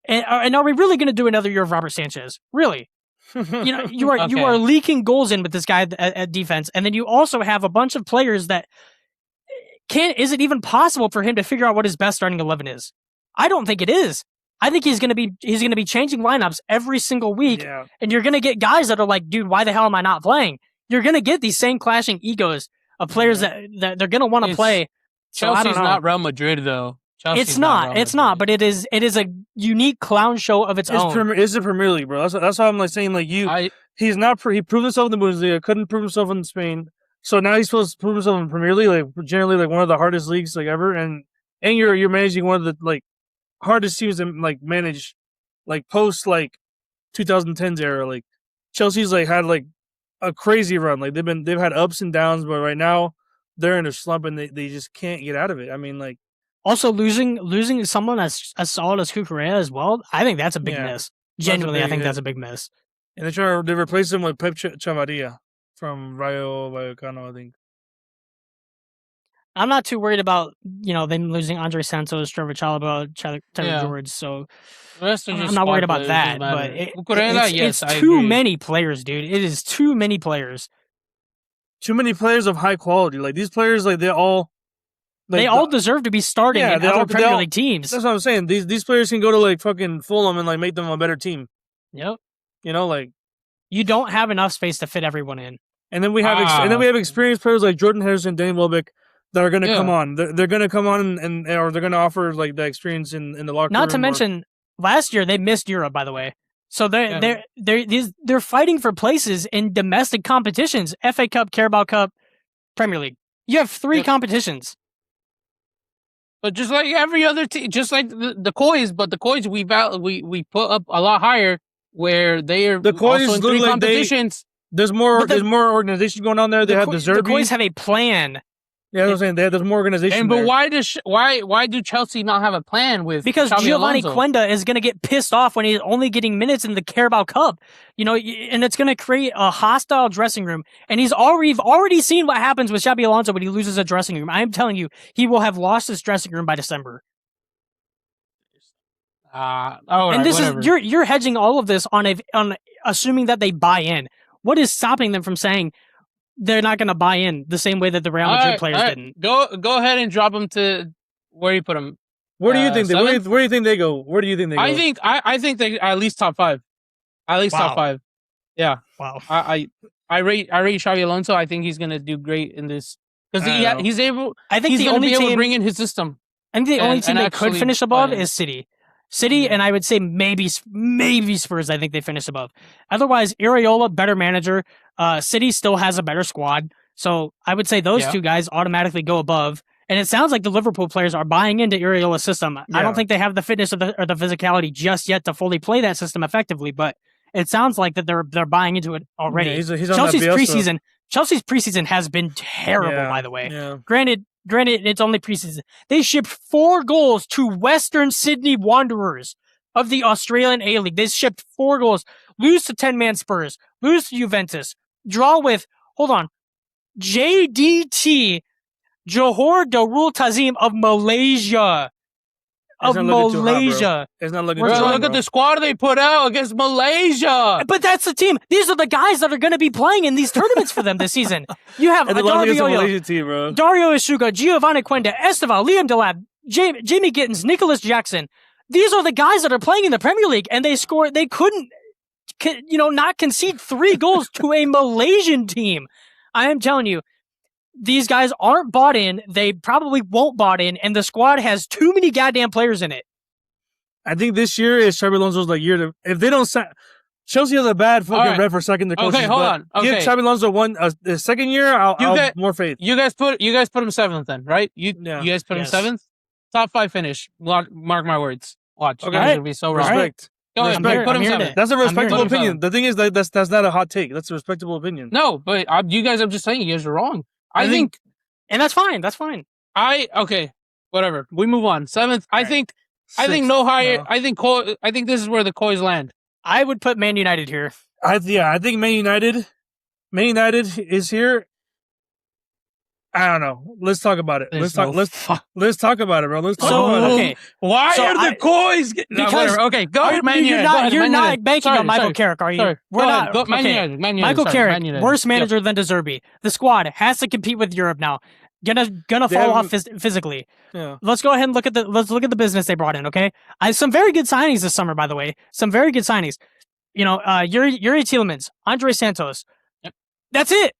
And are we really going to do another year of Robert Sanchez? Really? You are leaking goals in with this guy at defense, and then you also have a bunch of players that is it even possible for him to figure out what his best starting 11 is? I don't think it is. I think he's going to be changing lineups every single week, and you're going to get guys that are like, dude, why the hell am I not playing? You're going to get these same clashing egos of players that they're going to want to play. Chelsea's not Real Madrid though. It's not, but it is a unique clown show of its own. It's the Premier League, bro. That's how I'm like saying he proved himself in the Bundesliga, couldn't prove himself in Spain. So now he's supposed to prove himself in Premier League, like generally like one of the hardest leagues like ever, and you're managing one of the like hardest teams to like manage, like post like 2010s era. Like Chelsea's like had like a crazy run, like they've had ups and downs, but right now they're in a slump and they just can't get out of it. I mean, like also losing someone as solid as Cucurella as well. I think that's a big miss. Genuinely, I think that's a big miss. And they replace him with Pep Chavarria from Rayo Vallecano, I think. I'm not too worried about them losing Andre Santos, Trevor Chalobah, Taylor George. So I'm not worried about that. But it's too many players, dude. It is too many players. Too many players of high quality. Like these players, like they all deserve to be starting in other Premier League teams. That's what I'm saying. These players can go to like fucking Fulham and like make them a better team. Yep. Like you don't have enough space to fit everyone in. And then we have experienced players like Jordan Henderson, Danny Welbeck that are going to come on. They're going to come on and or they're going to offer like the experience in the locker room. Not to mention, last year they missed Europe, by the way. So they're fighting for places in domestic competitions: FA Cup, Carabao Cup, Premier League. You have 3 competitions. But just like every other team, just like the Coys, but the Coys we put up a lot higher, where they are the Coys also in 3 competitions. There's more organization going on there. They have the Zerbi. The Coys have a plan. Yeah, that's what I'm saying. There's more organization. But why do Chelsea not have a plan with? Because Xabi Giovanni Alonso? Quenda is going to get pissed off when he's only getting minutes in the Carabao Cup, and it's going to create a hostile dressing room. And we've already seen what happens with Xabi Alonso when he loses a dressing room. I am telling you, he will have lost his dressing room by December. And this is you're hedging all of this on assuming that they buy in. What is stopping them from saying they're not going to buy in the same way that the Real Madrid players didn't? Go ahead and drop them to where you put them. Where do you think where do you think they go? Where do you think they go? I think they at least top 5. At least top 5. Yeah. Wow. I rate Xabi Alonso. I think he's going to do great in this because he's able. I think he's going to be able to bring in his system. I think the only team they could finish above is City. And I would say maybe Spurs. I think they finish above. Otherwise, Iraola, better manager. City still has a better squad, so I would say those 2 guys automatically go above. And it sounds like the Liverpool players are buying into Iraola's system. Yeah. I don't think they have the fitness or the physicality just yet to fully play that system effectively, but it sounds like that they're buying into it already. Yeah, he's Chelsea's preseason has been terrible, by the way. Yeah. Granted, it's only preseason. They shipped 4 goals to Western Sydney Wanderers of the Australian A-League. They shipped 4 goals. Lose to 10-man Spurs. Lose to Juventus. Draw with, JDT, Johor Darul Tazim of Malaysia. of not looking too hot, bro. Malaysia. It's not looking We're too Bro, hot, look bro. at the squad they put out against Malaysia. But that's the team. These are the guys that are going to be playing in these tournaments for them this season. You have And the long against the Dario Malaysian team, bro. Isuga, Giovanni Quenda, Esteval, Liam Delap, Jamie Gittins, Nicholas Jackson. These are the guys that are playing in the Premier League, and they couldn't, not concede 3 goals to a Malaysian team. I am telling you, these guys aren't bought in. They probably won't bought in, and the squad has too many goddamn players in it. I think this year is Xabi Alonso's year to. If they don't sign, Chelsea has a bad fucking rep for second to coaches. Okay, hold on. Give Okay. Xabi Alonso the second year. I'll more faith. You guys put him 7th then, right? You guys put him Yes. 7th? Top 5 finish. Mark my words. Watch. Okay. You're going to be so wrong. Respect. Go ahead. Respect. Put him I'm hearing 7th. it. That's a respectable hearing it. opinion. The thing is that's not a hot take. That's a respectable opinion. No, but you guys, I'm just saying you guys are wrong. I think And that's fine. That's fine. okay, whatever. We move on. 7th. I think Sixth, no higher. no. I think this is where the Kois land. I would put Man United here. I think Man United is here. I don't know. Let's talk about it. Let's talk about it, bro. Let's talk about it. Okay. Why So are the Kois? because- Okay, go ahead, Man You're United. not, Go ahead, you're Man not United. banking Sorry, on Michael sorry. Carrick, are you? Sorry. We're Go not. ahead. Go, Man okay. United. Man United. Michael Sorry, Carrick, Man United. worse manager than De Zerbi. The squad has to compete with Europe now. Gonna fall off physically. Yeah. Let's go ahead and look at the business they brought in. Okay, some very good signings this summer, by the way. Some very good signings. Yuri Tielemans, Andre Santos. Yep. That's it.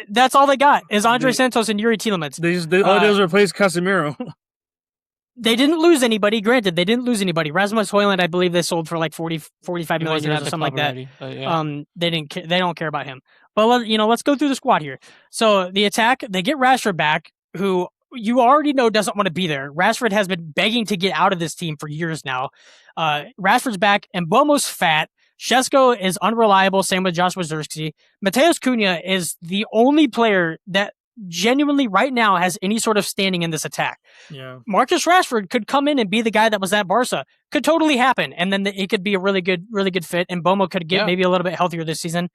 That's all they got is Andre Santos and Yuri Tielemans. All they did was replace Casemiro. They didn't lose anybody. Granted, they didn't lose anybody. Rasmus Højlund, I believe they sold for like 45 He million wasn't euros at or the something like club that. already, but yeah. They don't care about him. But let's go through the squad here. So the attack, they get Rashford back, who you already know doesn't want to be there. Rashford has been begging to get out of this team for years now. Rashford's back, and Bomo's fat. Shesko is unreliable, same with Joshua Zirkzee. Mateus Cunha is the only player that genuinely right now has any sort of standing in this attack. Yeah. Marcus Rashford could come in and be the guy that was at Barca. Could totally happen. And then it could be a really good fit, and Bomo could get maybe a little bit healthier this season.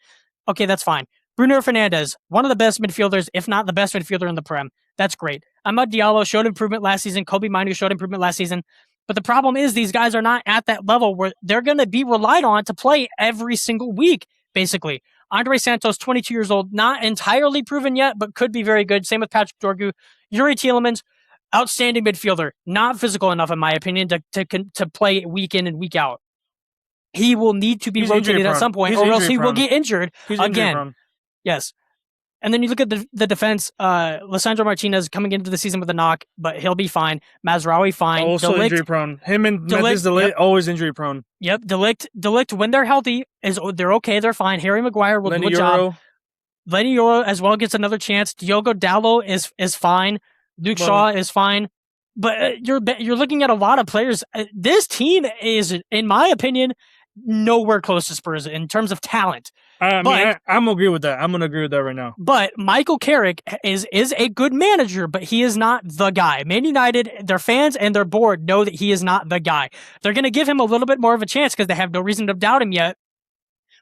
Okay, that's fine. Bruno Fernandes, one of the best midfielders, if not the best midfielder in the Prem. That's great. Amad Diallo showed improvement last season. Kobe Minu showed improvement last season. But the problem is these guys are not at that level where they're going to be relied on to play every single week, basically. Andre Santos, 22 years old, not entirely proven yet, but could be very good. Same with Patrick Dorgu. Yuri Tielemans, outstanding midfielder, not physical enough, in my opinion, to play week in and week out. He will need to be rotated at some point, or else he will get injured again. Yes. And then you look at the defense, Lissandro Martinez coming into the season with a knock, but he'll be fine. Mazraoui, fine. Also injury prone. Him and Mathis Delict, always injury prone. Yep, Delict, when they're healthy, they're okay, they're fine. Harry Maguire will do a job. Lenny Yoro as well gets another chance. Diogo Dallo is fine. Luke Shaw is fine. But you're looking at a lot of players. This team is, in my opinion, nowhere close to Spurs in terms of talent. I'm gonna agree with that. I'm gonna agree with that right now. But Michael Carrick is a good manager, but he is not the guy. Man United, their fans and their board know that he is not the guy. They're gonna give him a little bit more of a chance because they have no reason to doubt him yet.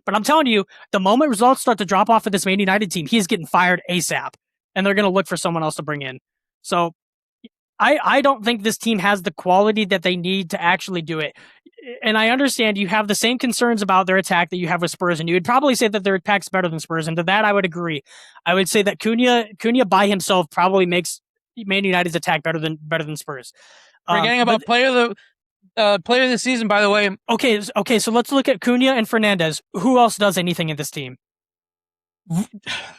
But I'm telling you, the moment results start to drop off of this Man United team, he's getting fired ASAP, and they're gonna look for someone else to bring in. So I don't think this team has the quality that they need to actually do it. And I understand you have the same concerns about their attack that you have with Spurs, and you would probably say that their attack's better than Spurs, and to that I would agree. I would say that Cunha by himself probably makes Man United's attack better than Spurs. Forgetting about player of the season, by the way. Okay, so let's look at Cunha and Fernandes. Who else does anything in this team?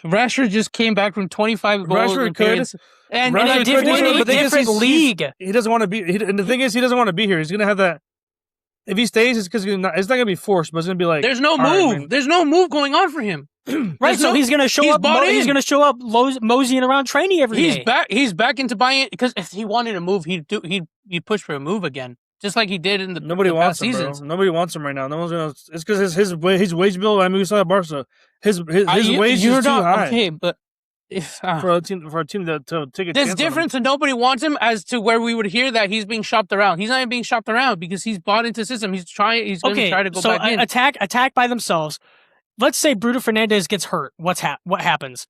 Rashford just came back from 25 goals. Rashford could. And in a different league. He doesn't want to be. And the thing is, he doesn't want to be here. He's gonna have that. If he stays, it's because it's not gonna be forced, but it's gonna be like there's no move. Right, there's no move going on for him. Right, so he's gonna show up. He's gonna show up moseying around training every day. He's back into buying it because if he wanted to move, he'd push for a move again, just like he did in the nobody the wants past him, seasons. bro. Nobody wants him right now. No one's gonna. It's because his wage bill. I mean, we saw at Barca. His wage is too high. Okay, but if for a team to take a there's chance difference, and nobody wants him. As to where we would hear that he's being shopped around. He's not even being shopped around because he's bought into the system. He's going to try to go back in. Attack by themselves. Let's say Bruno Fernandes gets hurt. What happens?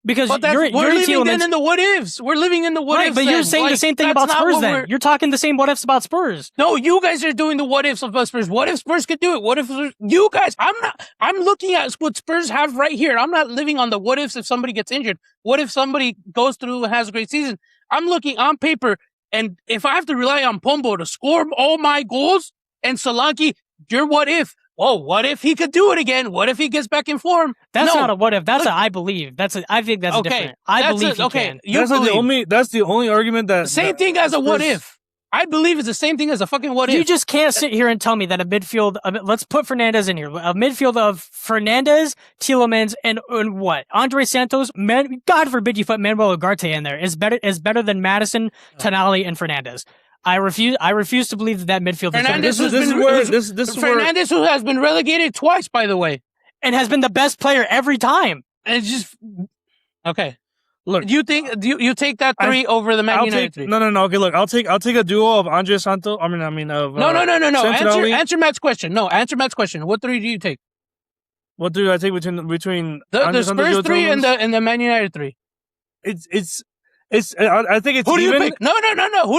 Because But you're we're living Tielemans, then in the what ifs. We're living in the what right? ifs. But you're then. saying Like, the same thing that's about not Spurs. what Then we're- you're talking the same what ifs about Spurs. No, you guys are doing the what ifs of Spurs. What if Spurs could do it? What if you guys? I'm not. I'm looking at what Spurs have right here. I'm not living on the what ifs if somebody gets injured. What if somebody goes through and has a great season? I'm looking on paper, and if I have to rely on Pombo to score all my goals and Solanke, you're what if? Oh, what if he could do it again? What if he gets back in form? That's No. not a what if. That's Look- a I believe. I think that's Okay, different. I that's believe it. he Okay, can. you That's like believe. that's the only argument that Same that thing as a what Spurs- if. I believe it's the same thing as a fucking what You if. just can't sit here and tell me that a midfield. Let's put Fernandez in here. A midfield of Fernandez, Tielemans, and what? Andre Santos. God forbid you put Manuel Ugarte in there. Is better than Madison, Tonali, and Fernandez. I refuse to believe that midfield Fernandez is This is been- where this is where Fernandez, who has been relegated twice, by the way, and has been the best player every time. and it's just okay. look. Do you think you take that three over the Man I'll United take three? no. Okay, look. I'll take a duo of Andre Santos. Of No. Santinelli. Answer Matt's question. No, answer Matt's question. What three do you take? What do I take between The Andre Santos, Spurs Joe three and Tielemans? the Man United three. I think it's Who do you even. pick? No. Who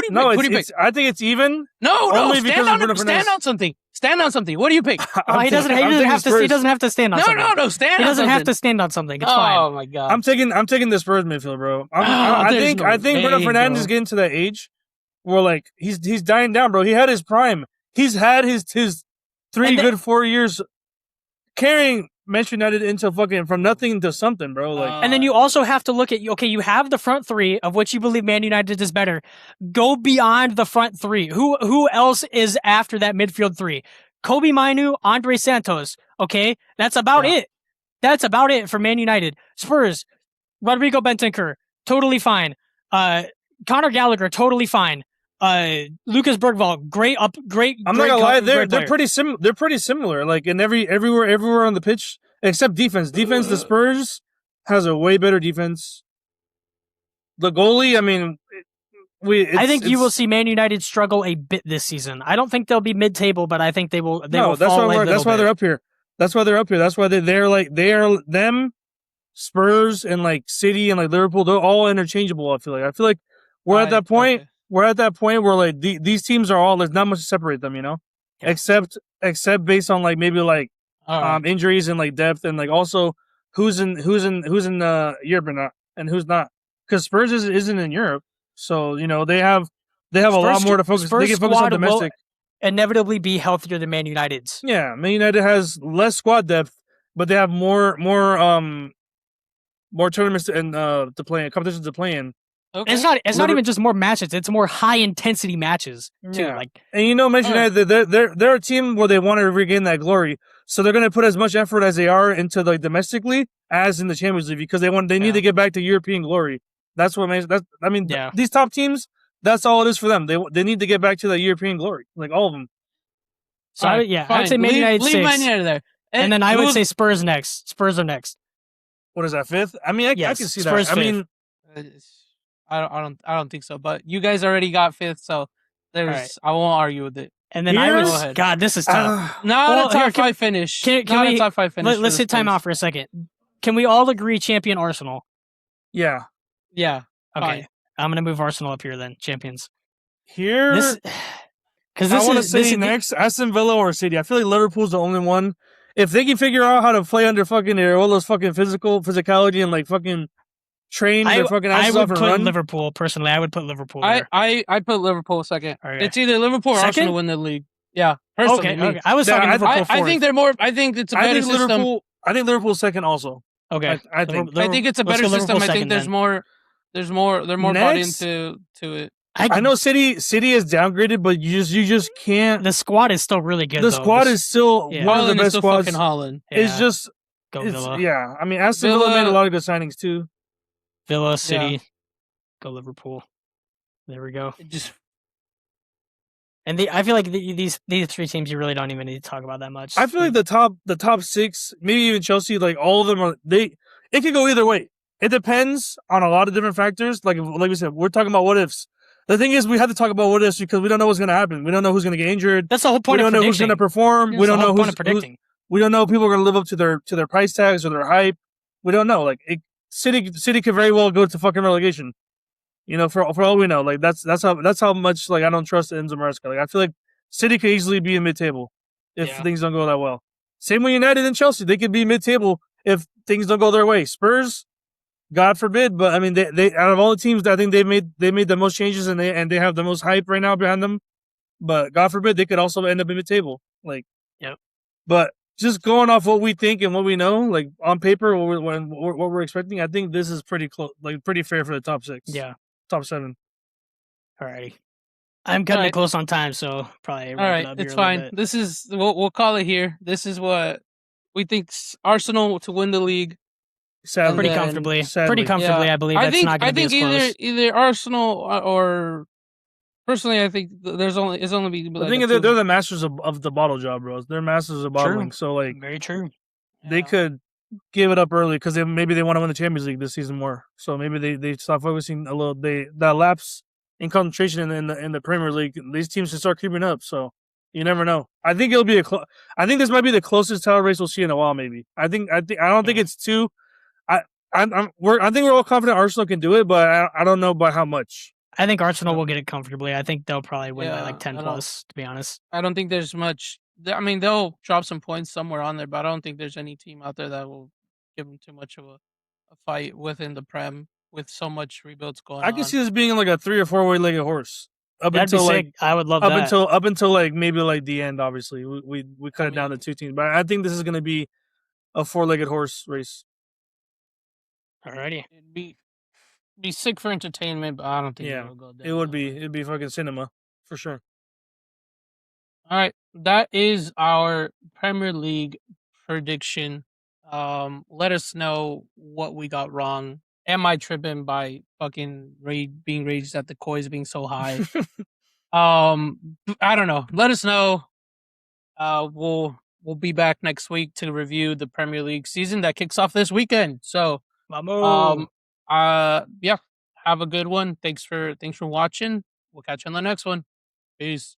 do you No, pick? Who do you pick? I think it's even. No. only because of Bruno Stand Fernandes. on something. Stand on something. What do you pick? He doesn't have to. He doesn't have to stand on No, something. stand. He on doesn't have something. to stand on something. It's Oh fine. my god. I'm taking the Spurs midfield, bro. I there's think no I think Bruno way, Fernandes bro. is getting to that age where like he's dying down, bro. He had his prime. He's had his 4 years carrying Manchester United into fucking from nothing to something, bro. Like And then you also have to look at, okay, you have the front three of which you believe Man United is better. Go beyond the front three. Who else is after that midfield three? Kobe Mainu, Andre Santos. Okay, that's about it. That's about it for Man United. Spurs, Rodrigo Bentancur, totally fine. Conor Gallagher, totally fine. Lucas Bergvall, great. I'm great not gonna lie, great they're player. they're pretty similar. Like in everywhere on the pitch except defense. Defense, the Spurs has a way better defense. The goalie, I mean, I think you will see Man United struggle a bit this season. I don't think they'll be mid-table, but I think they will. They will that's fall why a little that's why bit. they're up here. That's why they're up here. That's why they are them, Spurs and like City and like Liverpool. They're all interchangeable. I feel like we're at that point. Okay. We're at that point where like these teams are all there's not much to separate them. You know, Yeah. except based on like maybe like All right. injuries and like depth and like also who's in Europe and who's not, because Spurs isn't in Europe, so you know they have a lot more to focus. Spurs They can focus on squad will domestic. inevitably be healthier than Man United's. Yeah, Man United has less squad depth, but they have more tournaments and to play in, competitions to play in. Okay. It's not Liver- even just more matches; it's more high intensity matches too. Yeah. Like And you know, Manchester United, they're a team where they want to regain that glory, so they're going to put as much effort as they are into like domestically as in the Champions League because they need to get back to European glory. That's what makes that. I mean, Yeah. these top teams, that's all it is for them. They need to get back to that European glory, like all of them. so, All right, I fine. would say Man leave, United leave 6, Man United there, and then I would who's- say Spurs next. Spurs are next. What is that, fifth? I mean, I Yes, can see Spurs that. I mean, I don't think so. But you guys already got fifth, so there's right. I won't argue with it. And then I would. Go ahead. God, this is tough. Not Well, a top here, can- five finish. can Not we- a top five finish. Let's hit time out for a second. Can we all agree champion Arsenal? yeah. Yeah. Okay, Fine. I'm gonna move Arsenal up here then. Champions. Here, This because I this want to is say this is next Aston Villa or City. I feel like Liverpool's the only one. If they can figure out how to play under fucking Areola's fucking physicality and like fucking train their fucking I asses would off and put run. Liverpool personally. I would put Liverpool I, there. I put Liverpool second. Okay. It's either Liverpool or Second? Arsenal win the league. Yeah. Personally, Okay, me. okay. I was Yeah, talking I- Liverpool I fourth. think they're more. I think it's a I better think system. Liverpool. I think Liverpool's second also. okay. I think. I think it's a let's better go system. Liverpool I think second there's then. more. There's more. They're more bought Next- into it. I know City is downgraded, but you just can't. the squad is still really good. The though. squad This- is still Yeah. one of the Haaland is best still squads. fucking Holland. It's yeah, just go it's, Villa. yeah. I mean, Aston Villa made a lot of good signings too. Villa City. Go Liverpool. There we go. It just And I feel like these three teams you really don't even need to talk about that much. I feel like the top six, maybe even Chelsea, like all of them are they. It could go either way. It depends on a lot of different factors. Like we said, we're talking about what ifs. The thing is, we have to talk about what ifs because we don't know what's going to happen. We don't know who's going to get injured. that's the whole We point don't of know who's predicting. going to perform. That's We the don't whole know point who's of predicting. we don't know if people are going to live up to their price tags or their hype. We don't know. Like City could very well go to fucking relegation. You know, for all we know, like that's how much like I don't trust Enzo Maresca. Like I feel like City could easily be in mid-table if things don't go that well. Same with United and Chelsea, they could be mid-table if things don't go their way. Spurs, God forbid, but I mean they out of all the teams, I think they made the most changes and they have the most hype right now behind them. But God forbid they could also end up in mid-table. Like, but just going off what we think and what we know, like on paper, what we're expecting, I think this is pretty close, like pretty fair for the top 6. Yeah. Top 7. Alrighty. I'm cutting it close on time, so probably wrap it up. It's fine. This is we'll call it here. This is what we think Arsenal to win the league. Sadly. Pretty comfortably. Sadly. Pretty comfortably, I believe. I think not going to be as close. either Arsenal or personally, I think there's only be. The thing is, they're the masters of the bottle job, bros. They're masters of bottling. So like, very true. They could give it up early because maybe they want to win the Champions League this season more. So maybe they stop focusing a little. That lapse in concentration in the Premier League, these teams should start creeping up. So you never know. I think it'll be I think this might be the closest title race we'll see in a while. Maybe. I don't think it's too. I think we're all confident Arsenal can do it, but I don't know by how much. I think Arsenal will get it comfortably. I think they'll probably win by like 10 plus, to be honest. I don't think there's much. I mean, they'll drop some points somewhere on there, but I don't think there's any team out there that will give them too much of a fight within the Prem with so much rebuilds going on. I can see this being like a 3 or 4 legged horse. That'd be sick. I would love that. Up until like maybe like the end. Obviously, we cut it down to 2 teams, but I think this is going to be a 4-legged horse race. Alrighty, it'd be sick for entertainment, but I don't think it will go down. It'd be fucking cinema for sure. All right, that is our Premier League prediction. Let us know what we got wrong. Am I tripping by fucking being raged at the coins being so high? I don't know. Let us know. We'll be back next week to review the Premier League season that kicks off this weekend. So, yeah, have a good one. Thanks for watching. We'll catch you on the next one. Peace.